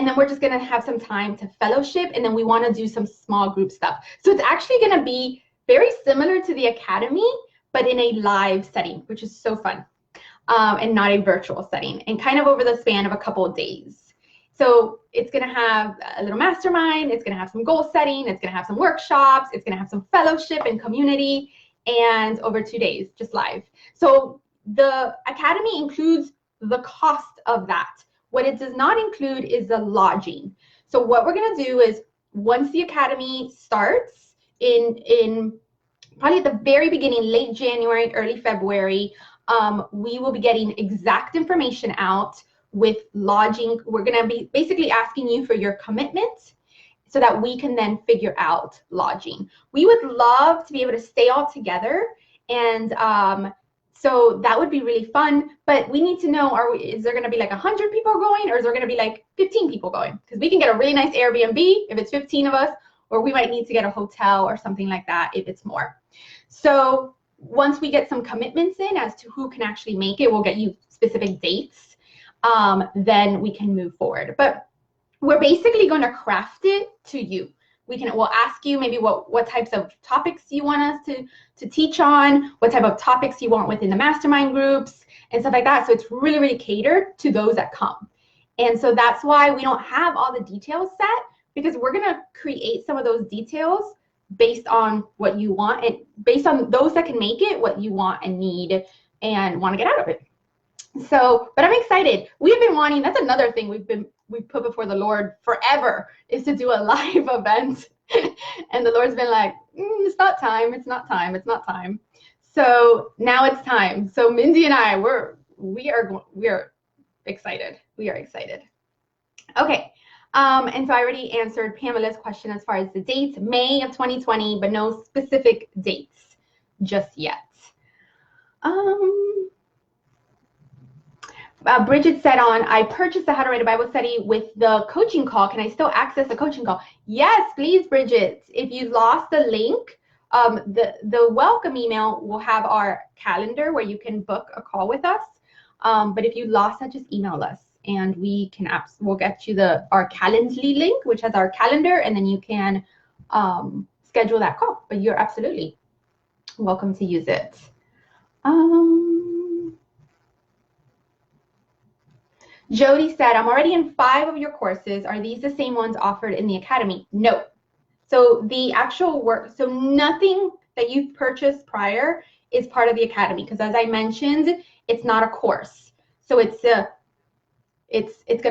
then we're just going to have some time to fellowship, and then we want to do some small group stuff. So it's actually going to be very similar to the academy, but in a live setting, which is so fun, and not a virtual setting, and kind of over the span of a couple of days. So it's going to have a little mastermind. It's going to have some goal setting. It's going to have some workshops. It's going to have some fellowship and community, and over 2 days, just live. So the academy includes the cost of that. What it does not include is the lodging. So what we're going to do is, once the academy starts in probably at the very beginning, late January, early February, we will be getting exact information out with lodging. We're going to be basically asking you for your commitment so that we can then figure out lodging. We would love to be able to stay all together, and so that would be really fun, but we need to know, is there going to be like 100 people going, or is there going to be like 15 people going? Because we can get a really nice Airbnb if it's 15 of us, or we might need to get a hotel or something like that if it's more. So once we get some commitments in as to who can actually make it, we'll get you specific dates, then we can move forward. But we're basically going to craft it to you. We'll ask you maybe what types of topics you want us to teach on, what type of topics you want within the mastermind groups and stuff like that. So it's really, really catered to those that come. And so that's why we don't have all the details set, because we're going to create some of those details based on what you want, and based on those that can make it, what you want and need and want to get out of it. So, but I'm excited. We've been wanting, that's another thing we've put before the Lord forever, is to do a live event. And the Lord's been like, it's not time, it's not time, it's not time. So now it's time. So Mindy and I, we are excited. We are excited. Okay. And so I already answered Pamela's question as far as the dates, May of 2020, but no specific dates just yet. Bridget said I purchased the How to Write a Bible Study with the coaching call. Can I still access the coaching call? Yes, please, Bridget. If you lost the link, the welcome email will have our calendar where you can book a call with us. But if you lost that, just email us, and we'll get you our Calendly link, which has our calendar, and then you can schedule that call. But you're absolutely welcome to use it. Jody said, I'm already in 5 of your courses. Are these the same ones offered in the academy? No. So the actual work, so nothing that you've purchased prior is part of the academy, because as I mentioned, it's not a course. So it's going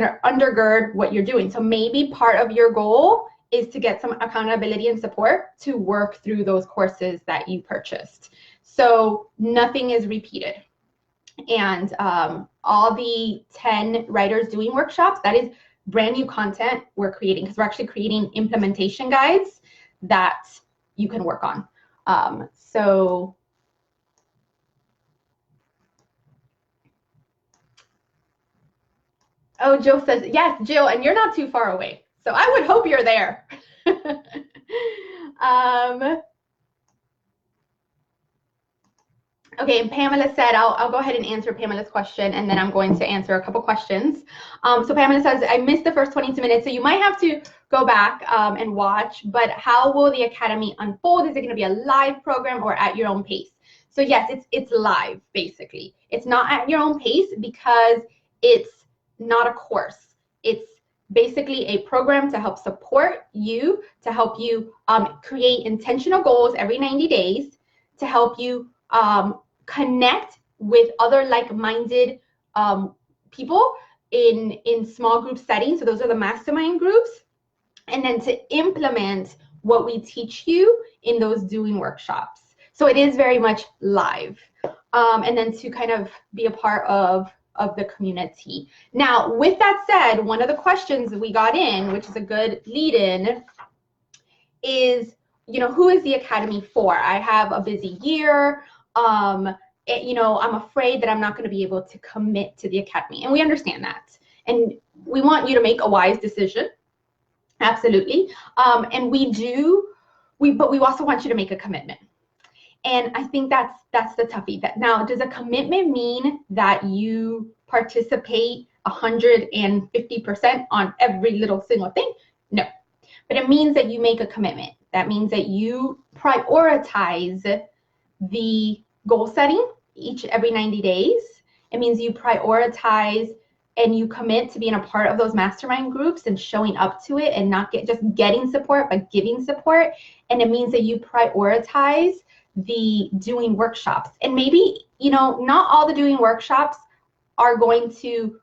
to undergird what you're doing. So maybe part of your goal is to get some accountability and support to work through those courses that you purchased. So nothing is repeated. And all the 10 writers doing workshops, that is brand new content we're creating, because we're actually creating implementation guides that you can work on. Oh, Jill says, yes, Jill, and you're not too far away. So I would hope you're there. Okay, and Pamela said, I'll go ahead and answer Pamela's question, and then I'm going to answer a couple questions. So Pamela says, I missed the first 22 minutes, so you might have to go back and watch, but how will the Academy unfold? Is it going to be a live program or at your own pace? So yes, it's live, basically. It's not at your own pace because it's not a course. It's basically a program to help support you, to help you create intentional goals every 90 days, to help you connect with other like-minded people in small group settings. So those are the mastermind groups. And then to implement what we teach you in those doing workshops. So it is very much live. And then to kind of be a part of the community. Now, with that said, one of the questions we got in, which is a good lead-in, is, who is the Academy for? I have a busy year. I'm afraid that I'm not going to be able to commit to the Academy. And we understand that. And we want you to make a wise decision. Absolutely. And but we also want you to make a commitment. And I think that's the toughie. Now, does a commitment mean that you participate 150% on every little single thing? No. But it means that you make a commitment. That means that you prioritize the goal setting every 90 days. It means you prioritize and you commit to being a part of those mastermind groups and showing up to it and not just getting support, but giving support. And it means that you prioritize the doing workshops. And maybe, not all the doing workshops are going to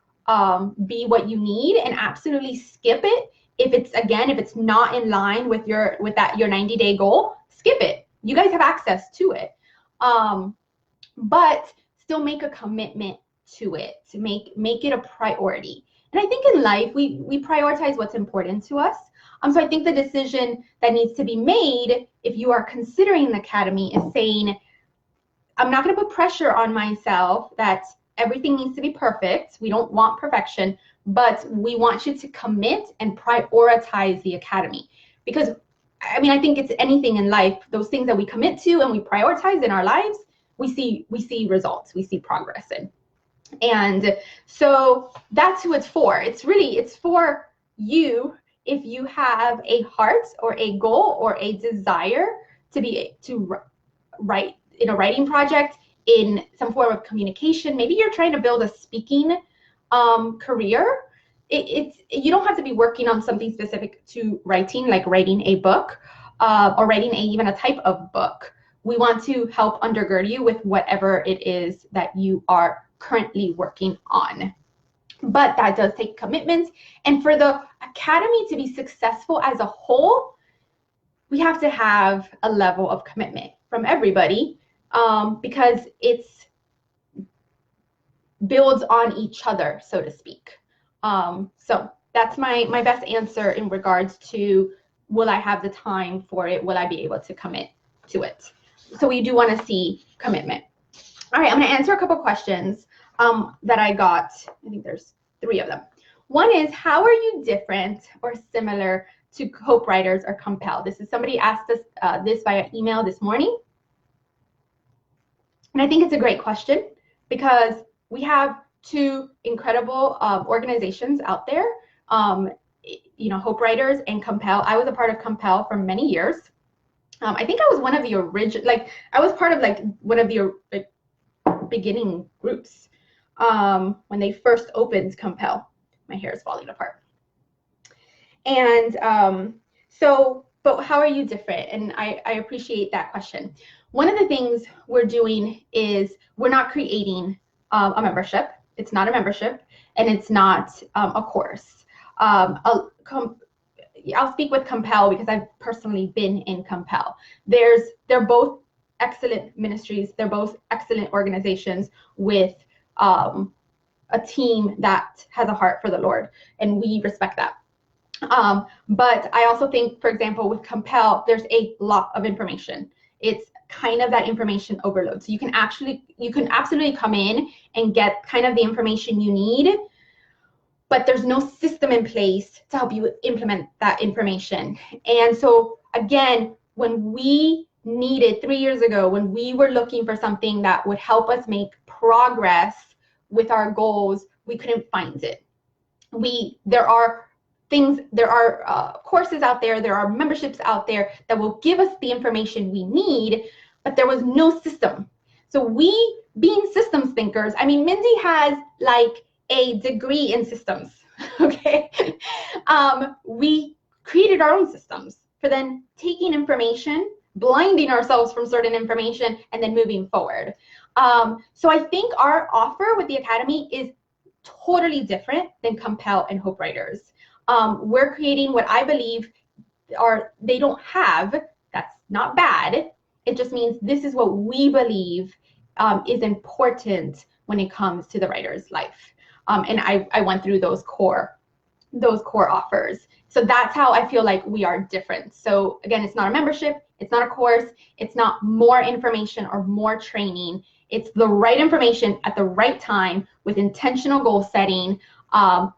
be what you need, and absolutely skip it. If it's not in line with your 90-day goal, skip it. You guys have access to it. But still make a commitment to it, to make it a priority. And I think in life, we prioritize what's important to us. So I think the decision that needs to be made if you are considering the Academy is saying, I'm not going to put pressure on myself that everything needs to be perfect. We don't want perfection, but we want you to commit and prioritize the Academy. Because, I think it's anything in life, those things that we commit to and we prioritize in our lives, we see results, we see progress in. And so that's who it's for. It's for you if you have a heart or a goal or a desire to write in a writing project, in some form of communication. Maybe you're trying to build a speaking career. You don't have to be working on something specific to writing, like writing a book or writing even a type of book. We want to help undergird you with whatever it is that you are currently working on. But that does take commitment. And for the Academy to be successful as a whole, we have to have a level of commitment from everybody because it's builds on each other, so to speak. So that's my best answer in regards to, will I have the time for it? Will I be able to commit to it? So we do want to see commitment. All right, I'm going to answer a couple questions that I got. I think there's 3 of them. One is, how are you different or similar to HopeWriters or Compel? This is somebody asked us this via email this morning. And I think it's a great question because we have 2 incredible organizations out there, HopeWriters and Compel. I was a part of Compel for many years. I think I was one of the original, I was part of one of the beginning groups when they first opened Compel. My hair is falling apart. And but how are you different? And I appreciate that question. One of the things we're doing is we're not creating a membership. It's not a membership, and it's not a course. I'll speak with Compel because I've personally been in Compel. They're both excellent ministries. They're both excellent organizations with a team that has a heart for the Lord, and we respect that. But I also think, for example, with Compel, there's a lot of information. It's kind of that information overload. So you can absolutely come in and get kind of the information you need, but there's no system in place to help you implement that information. And so again, when we needed 3 years ago, when we were looking for something that would help us make progress with our goals, we couldn't find it. There are courses out there, there are memberships out there that will give us the information we need, but there was no system. So we, being systems thinkers, I mean, Mindy has like a degree in systems, okay? We created our own systems for then taking information, blinding ourselves from certain information, and then moving forward. So I think our offer with the Academy is totally different than Compel and HopeWriters. We're creating what I believe they don't have. That's not bad. It just means this is what we believe is important when it comes to the writer's life. And I went through those core offers. So that's how I feel like we are different. So again, it's not a membership, it's not a course, it's not more information or more training. It's the right information at the right time with intentional goal setting,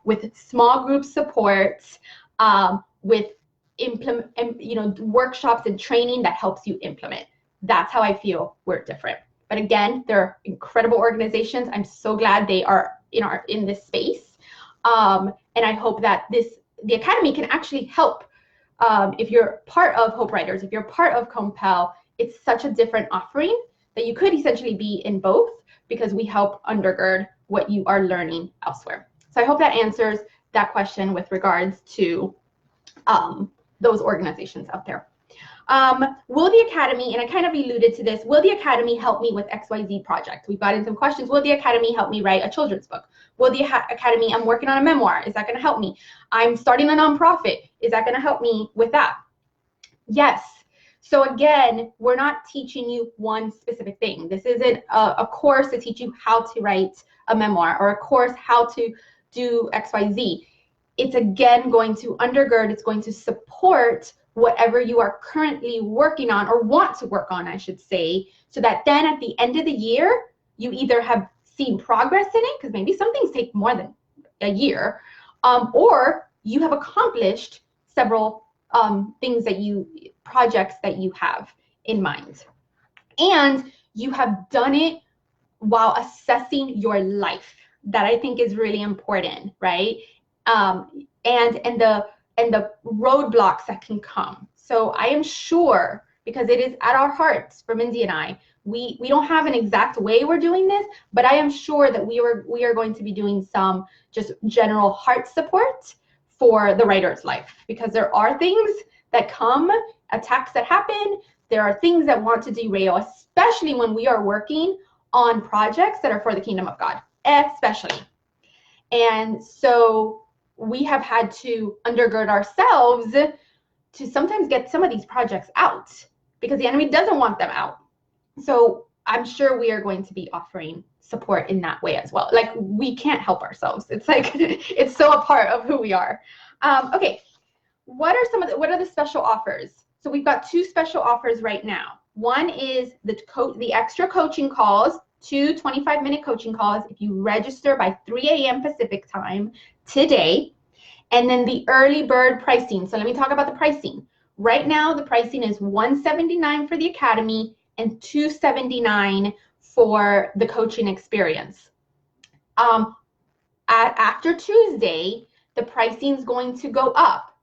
with small group support, with workshops and training that helps you implement. That's how I feel we're different. But again, they're incredible organizations. I'm so glad they are in this space. And I hope that the Academy can actually help. If you're part of HopeWriters, if you're part of Compel, it's such a different offering that you could essentially be in both, because we help undergird what you are learning elsewhere. So I hope that answers that question with regards to those organizations out there. Will the Academy, and I kind of alluded to this, will the Academy help me with XYZ project? We've gotten some questions. Will the Academy help me write a children's book? Will the Academy, I'm working on a memoir, is that going to help me? I'm starting a nonprofit, is that going to help me with that? Yes. So again, we're not teaching you one specific thing. This isn't a course to teach you how to write a memoir or a course how to do XYZ. It's again going to undergird, it's going to support whatever you are currently working on, or want to work on, I should say, so that then at the end of the year, you either have seen progress in it, because maybe some things take more than a year, or you have accomplished several projects that you have in mind. And you have done it while assessing your life. That I think is really important, right? And the roadblocks that can come. So I am sure, because it is at our hearts for Mindy and I, we don't have an exact way we're doing this, but I am sure that we are going to be doing some just general heart support for the writer's life, because there are things that come, attacks that happen, there are things that want to derail, especially when we are working on projects that are for the kingdom of God, especially. And so we have had to undergird ourselves to sometimes get some of these projects out, because the enemy doesn't want them out. So I'm sure we are going to be offering support in that way as well. Like, we can't help ourselves. It's like, it's so a part of who we are. Okay, what are the special offers? So we've got 2 special offers right now. One is the extra coaching calls, 2 25-minute coaching calls if you register by 3 a.m. Pacific time today. And then the early bird pricing. So let me talk about the pricing. Right now, the pricing is $179 for the Academy and $279 for the coaching experience. After Tuesday, the pricing is going to go up.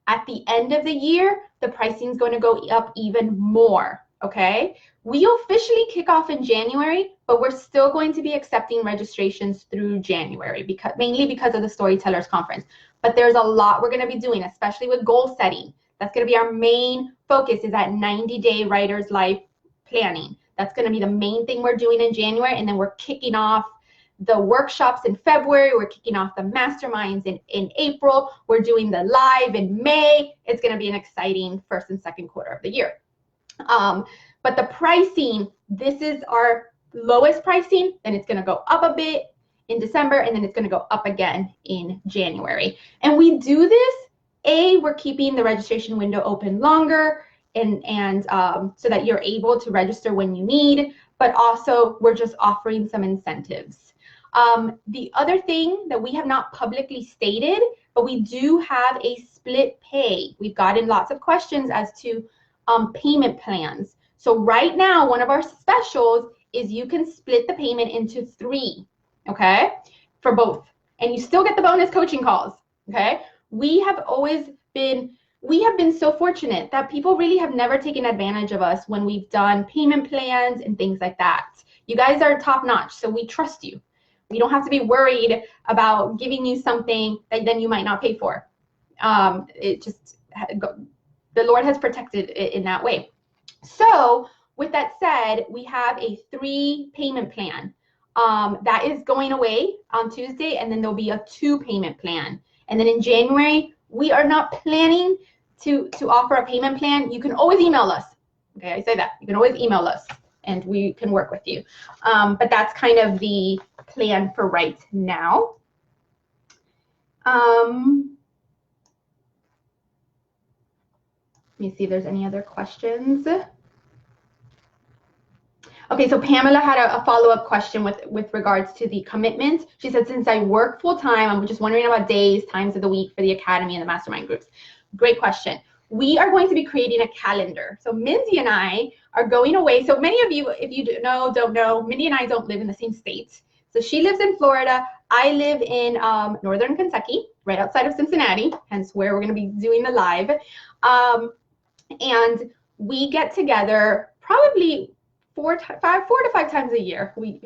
At the end of the year, the pricing is going to go up even more, okay? We officially kick off in January, but we're still going to be accepting registrations through January, mainly because of the Storytellers Conference. But there's a lot we're going to be doing, especially with goal setting. That's going to be our main focus, is that 90-day writer's life planning. That's going to be the main thing we're doing in January, and then we're kicking off the workshops in February. We're kicking off the masterminds in April. We're doing the live in May. It's going to be an exciting first and second quarter of the year. But the pricing, this is our lowest pricing, then it's going to go up a bit in December, and then it's going to go up again in January. And we do this, we're keeping the registration window open longer, and so that you're able to register when you need, but also we're just offering some incentives. The other thing that we have not publicly stated, but we do have a split pay. We've gotten lots of questions as to payment plans. So right now, one of our specials is you can split the payment into 3, okay, for both. And you still get the bonus coaching calls, okay? We have been so fortunate that people really have never taken advantage of us when we've done payment plans and things like that. You guys are top notch, so we trust you. We don't have to be worried about giving you something that then you might not pay for. The Lord has protected it in that way. So with that said, we have a 3 payment plan that is going away on Tuesday, and then there'll be a 2 payment plan. And then in January, we are not planning to offer a payment plan. You can always email us. Okay, I say that. You can always email us and we can work with you. But that's kind of the plan for right now. Let me see if there's any other questions. Okay, so Pamela had a follow-up question with regards to the commitment. She said, since I work full-time, I'm just wondering about days, times of the week for the academy and the mastermind groups. Great question. We are going to be creating a calendar. So Mindy and I are going away. So many of you, if you don't know, Mindy and I don't live in the same state. So she lives in Florida. I live in northern Kentucky, right outside of Cincinnati, hence where we're going to be doing the live. And we get together probably 4 to 5 times a year. We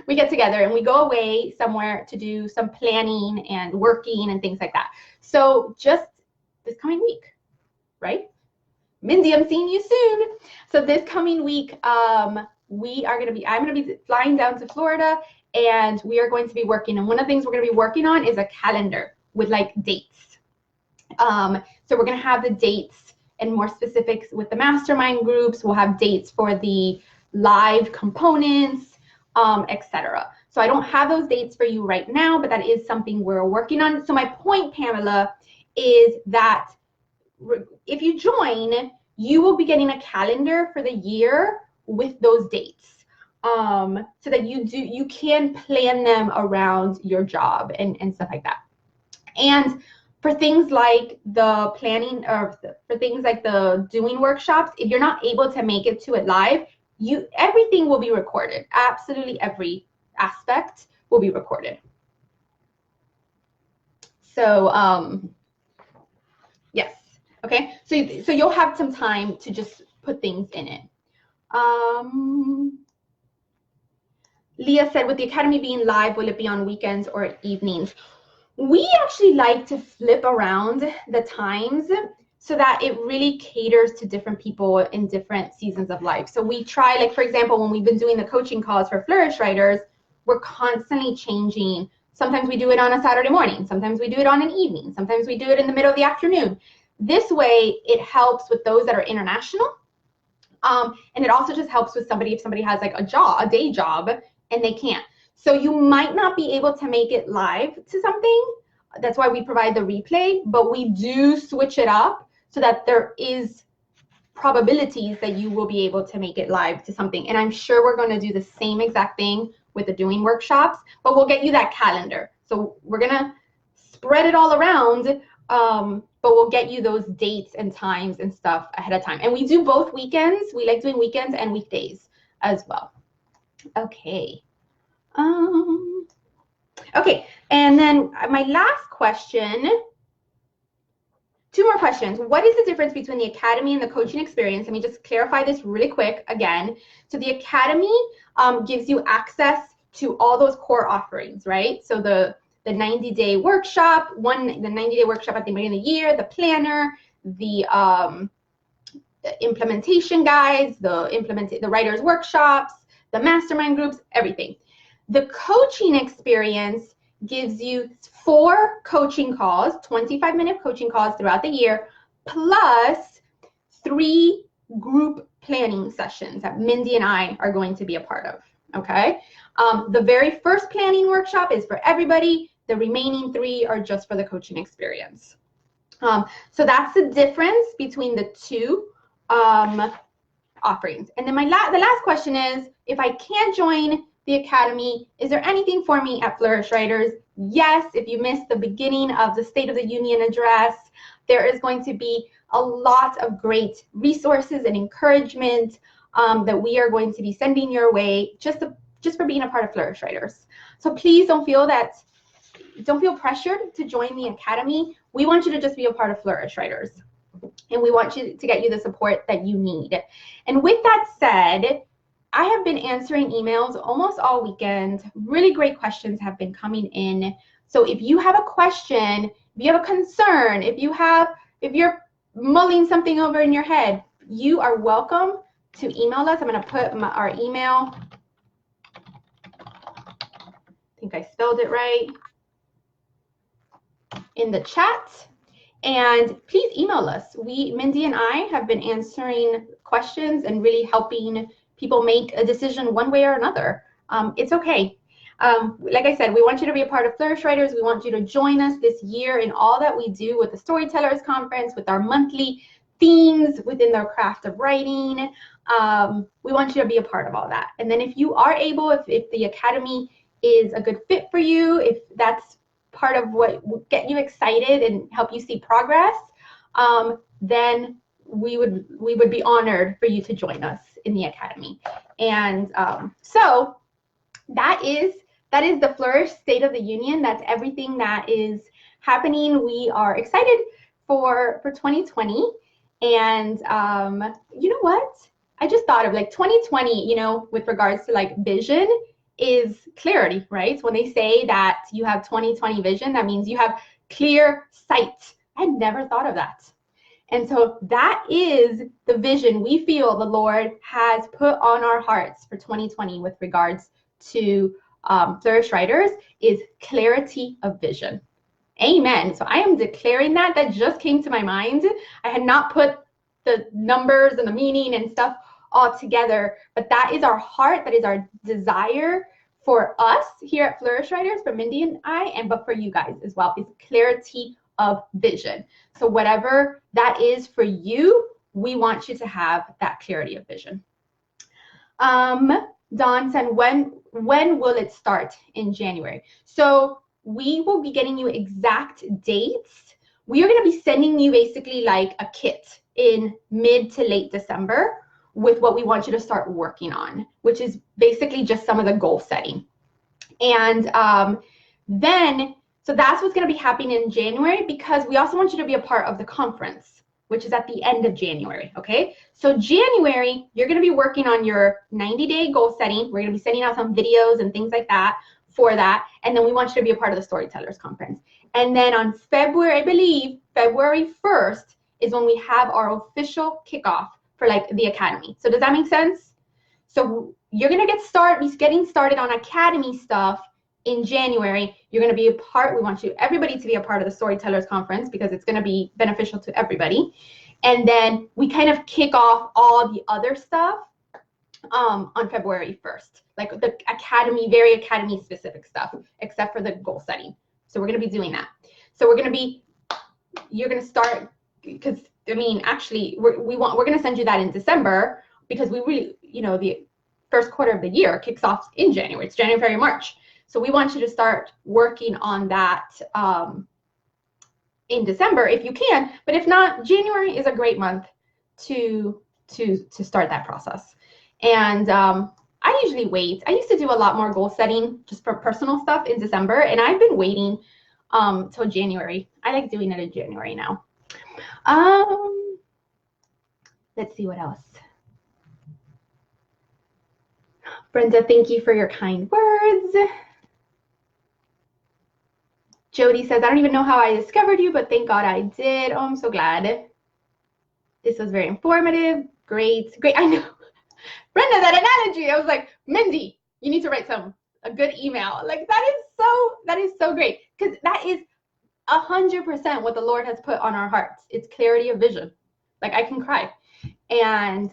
get together and we go away somewhere to do some planning and working and things like that. So just this coming week, right? Mindy, I'm seeing you soon. So this coming week, I'm going to be flying down to Florida, and we are going to be working. And one of the things we're going to be working on is a calendar with like dates. So we're going to have the dates and more specifics with the mastermind groups. We'll have dates for the live components, etc. So I don't have those dates for you right now, but that is something we're working on. So my point, Pamela, is that if you join, you will be getting a calendar for the year with those dates, so that you can plan them around your job and stuff like that. And for things like the planning, or for things like the doing workshops, if you're not able to make it to it live, everything will be recorded. Absolutely every aspect will be recorded. So yes, okay. So you'll have some time to just put things in it. Leah said, with the academy being live, will it be on weekends or evenings? We actually like to flip around the times so that it really caters to different people in different seasons of life. So we try, like for example, when we've been doing the coaching calls for FlourishWriters, we're constantly changing. Sometimes we do it on a Saturday morning. Sometimes we do it on an evening. Sometimes we do it in the middle of the afternoon. This way, it helps with those that are international. And it also just helps with somebody, if somebody has like a day job, and they can't. So you might not be able to make it live to something. That's why we provide the replay, but we do switch it up so that there is probabilities that you will be able to make it live to something. And I'm sure we're going to do the same exact thing with the doing workshops, but we'll get you that calendar. So we're going to spread it all around, but we'll get you those dates and times and stuff ahead of time. And we do both weekends. We like doing weekends and weekdays as well. Okay. Okay, and then my last question, 2 more questions. What is the difference between the academy and the coaching experience? Let me just clarify this really quick again. So the academy gives you access to all those core offerings, right? So the 90-day workshop, the 90-day workshop at the beginning of the year, the planner, the implementation guides, the writers workshops, the mastermind groups, everything. The coaching experience gives you 4 coaching calls, 25-minute coaching calls throughout the year, plus 3 group planning sessions that Mindy and I are going to be a part of, okay? The very first planning workshop is for everybody. The remaining 3 are just for the coaching experience. So that's the difference between the 2 offerings. And then the last question is, if I can't join the Academy. Is there anything for me at Flourish Writers? Yes, if you missed the beginning of the State of the Union address, there is going to be a lot of great resources and encouragement that we are going to be sending your way just for being a part of Flourish Writers. So please don't feel pressured to join the Academy. We want you to just be a part of Flourish Writers. And we want you to get you the support that you need. And with that said, I have been answering emails almost all weekend. Really great questions have been coming in. So if you have a question, if you have a concern, if you're mulling something over in your head, you are welcome to email us. I'm going to put our email. I think I spelled it right in the chat. And please email us. Mindy and I have been answering questions and really helping people make a decision one way or another. It's okay. Like I said, we want you to be a part of Flourish Writers. We want you to join us this year in all that we do with the Storytellers Conference, with our monthly themes within the craft of writing. We want you to be a part of all that. And then if you are able, if the Academy is a good fit for you, if that's part of what will get you excited and help you see progress, then we would be honored for you to join us in the Academy. And so that is the Flourish State of the Union. That's everything that is happening. We are excited for 2020. And you know what? I just thought of like 2020, you know, with regards to like vision, is clarity, right? So when they say that you have 20/20 vision, that means you have clear sight. I never thought of that. And so that is the vision we feel the Lord has put on our hearts for 2020 with regards to Flourish Writers, is clarity of vision. Amen. So I am declaring that. That just came to my mind. I had not put the numbers and the meaning and stuff all together, but that is our heart, that is our desire for us here at Flourish Writers, for Mindy and I, but for you guys as well, is clarity of vision. So whatever that is for you, we want you to have that clarity of vision. Dawn said, when will it start? In January. So we will be getting you exact dates. We are going to be sending you basically like a kit in mid to late December with what we want you to start working on, which is basically just some of the goal setting. And then, so that's what's going to be happening in January, because we also want you to be a part of the conference, which is at the end of January, okay? So January, you're going to be working on your 90-day goal setting. We're going to be sending out some videos and things like that for that. And then we want you to be a part of the Storytellers Conference. And then on February, I believe, February 1st is when we have our official kickoff for like the Academy. So does that make sense? So you're going to be getting started on Academy stuff in January. You're going to be a part. We want everybody to be a part of the Storytellers Conference because it's going to be beneficial to everybody. And then we kind of kick off all the other stuff on February 1st, like the Academy, very Academy specific stuff, except for the goal setting. So we're going to be doing that. So you're going to start, because I mean, actually, we're going to send you that in December, because we really, you know, the first quarter of the year kicks off in January. It's January, February, March. So we want you to start working on that in December if you can. But if not, January is a great month to start that process. And I usually wait. I used to do a lot more goal setting just for personal stuff in December, and I've been waiting till January. I like doing it in January now. Let's see what else. Brenda, thank you for your kind words. Jody says, I don't even know how I discovered you, but thank God I did. Oh, I'm so glad. This was very informative. Great. I know. Brenda, that analogy. I was like, Mindy, you need to write a good email. Like that is so great, because that is 100% what the Lord has put on our hearts. It's clarity of vision. Like I can cry. And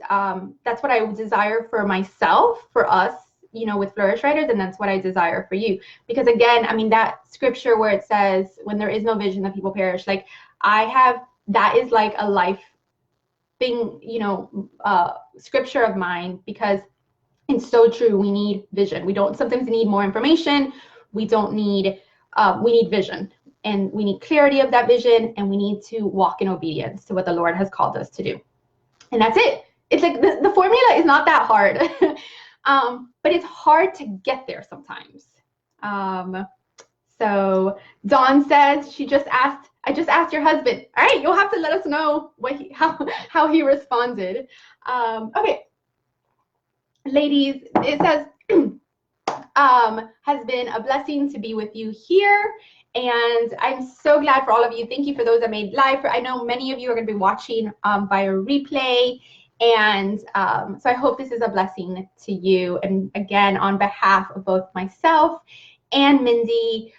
that's what I desire for myself, for us, you know, with Flourish Writers, and that's what I desire for you. Because again, I mean, that scripture where it says, when there is no vision, the people perish, like that is like a life thing, you know, scripture of mine, because It's so true. We need vision. We don't sometimes need more information. We don't need, we need vision, and we need clarity of that vision, and we need to walk in obedience to what the Lord has called us to do. And that's it. It's like the formula is not that hard, but it's hard to get there sometimes. So Dawn says she just asked, I just asked your husband. All right, you'll have to let us know what how he responded. Okay, ladies, it says, has been a blessing to be with you here. And I'm so glad for all of you. Thank you for those that made live. I know many of you are going to be watching via replay. And so I hope this is a blessing to you. And again, on behalf of both myself and Mindy,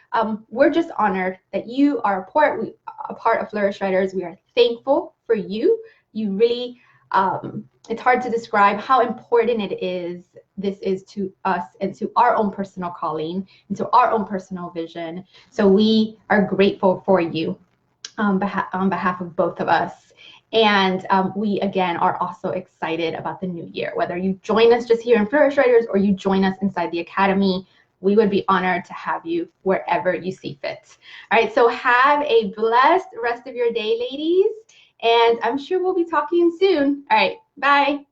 we're just honored that you are a part of Flourish Writers. We are thankful for you. You really, it's hard to describe how important this is to us and to our own personal calling and to our own personal vision. So we are grateful for you on behalf of both of us. And we, again, are also excited about the new year. Whether you join us just here in Flourish Writers or you join us inside the Academy, we would be honored to have you wherever you see fit. All right, so have a blessed rest of your day, ladies. And I'm sure we'll be talking soon. All right, bye.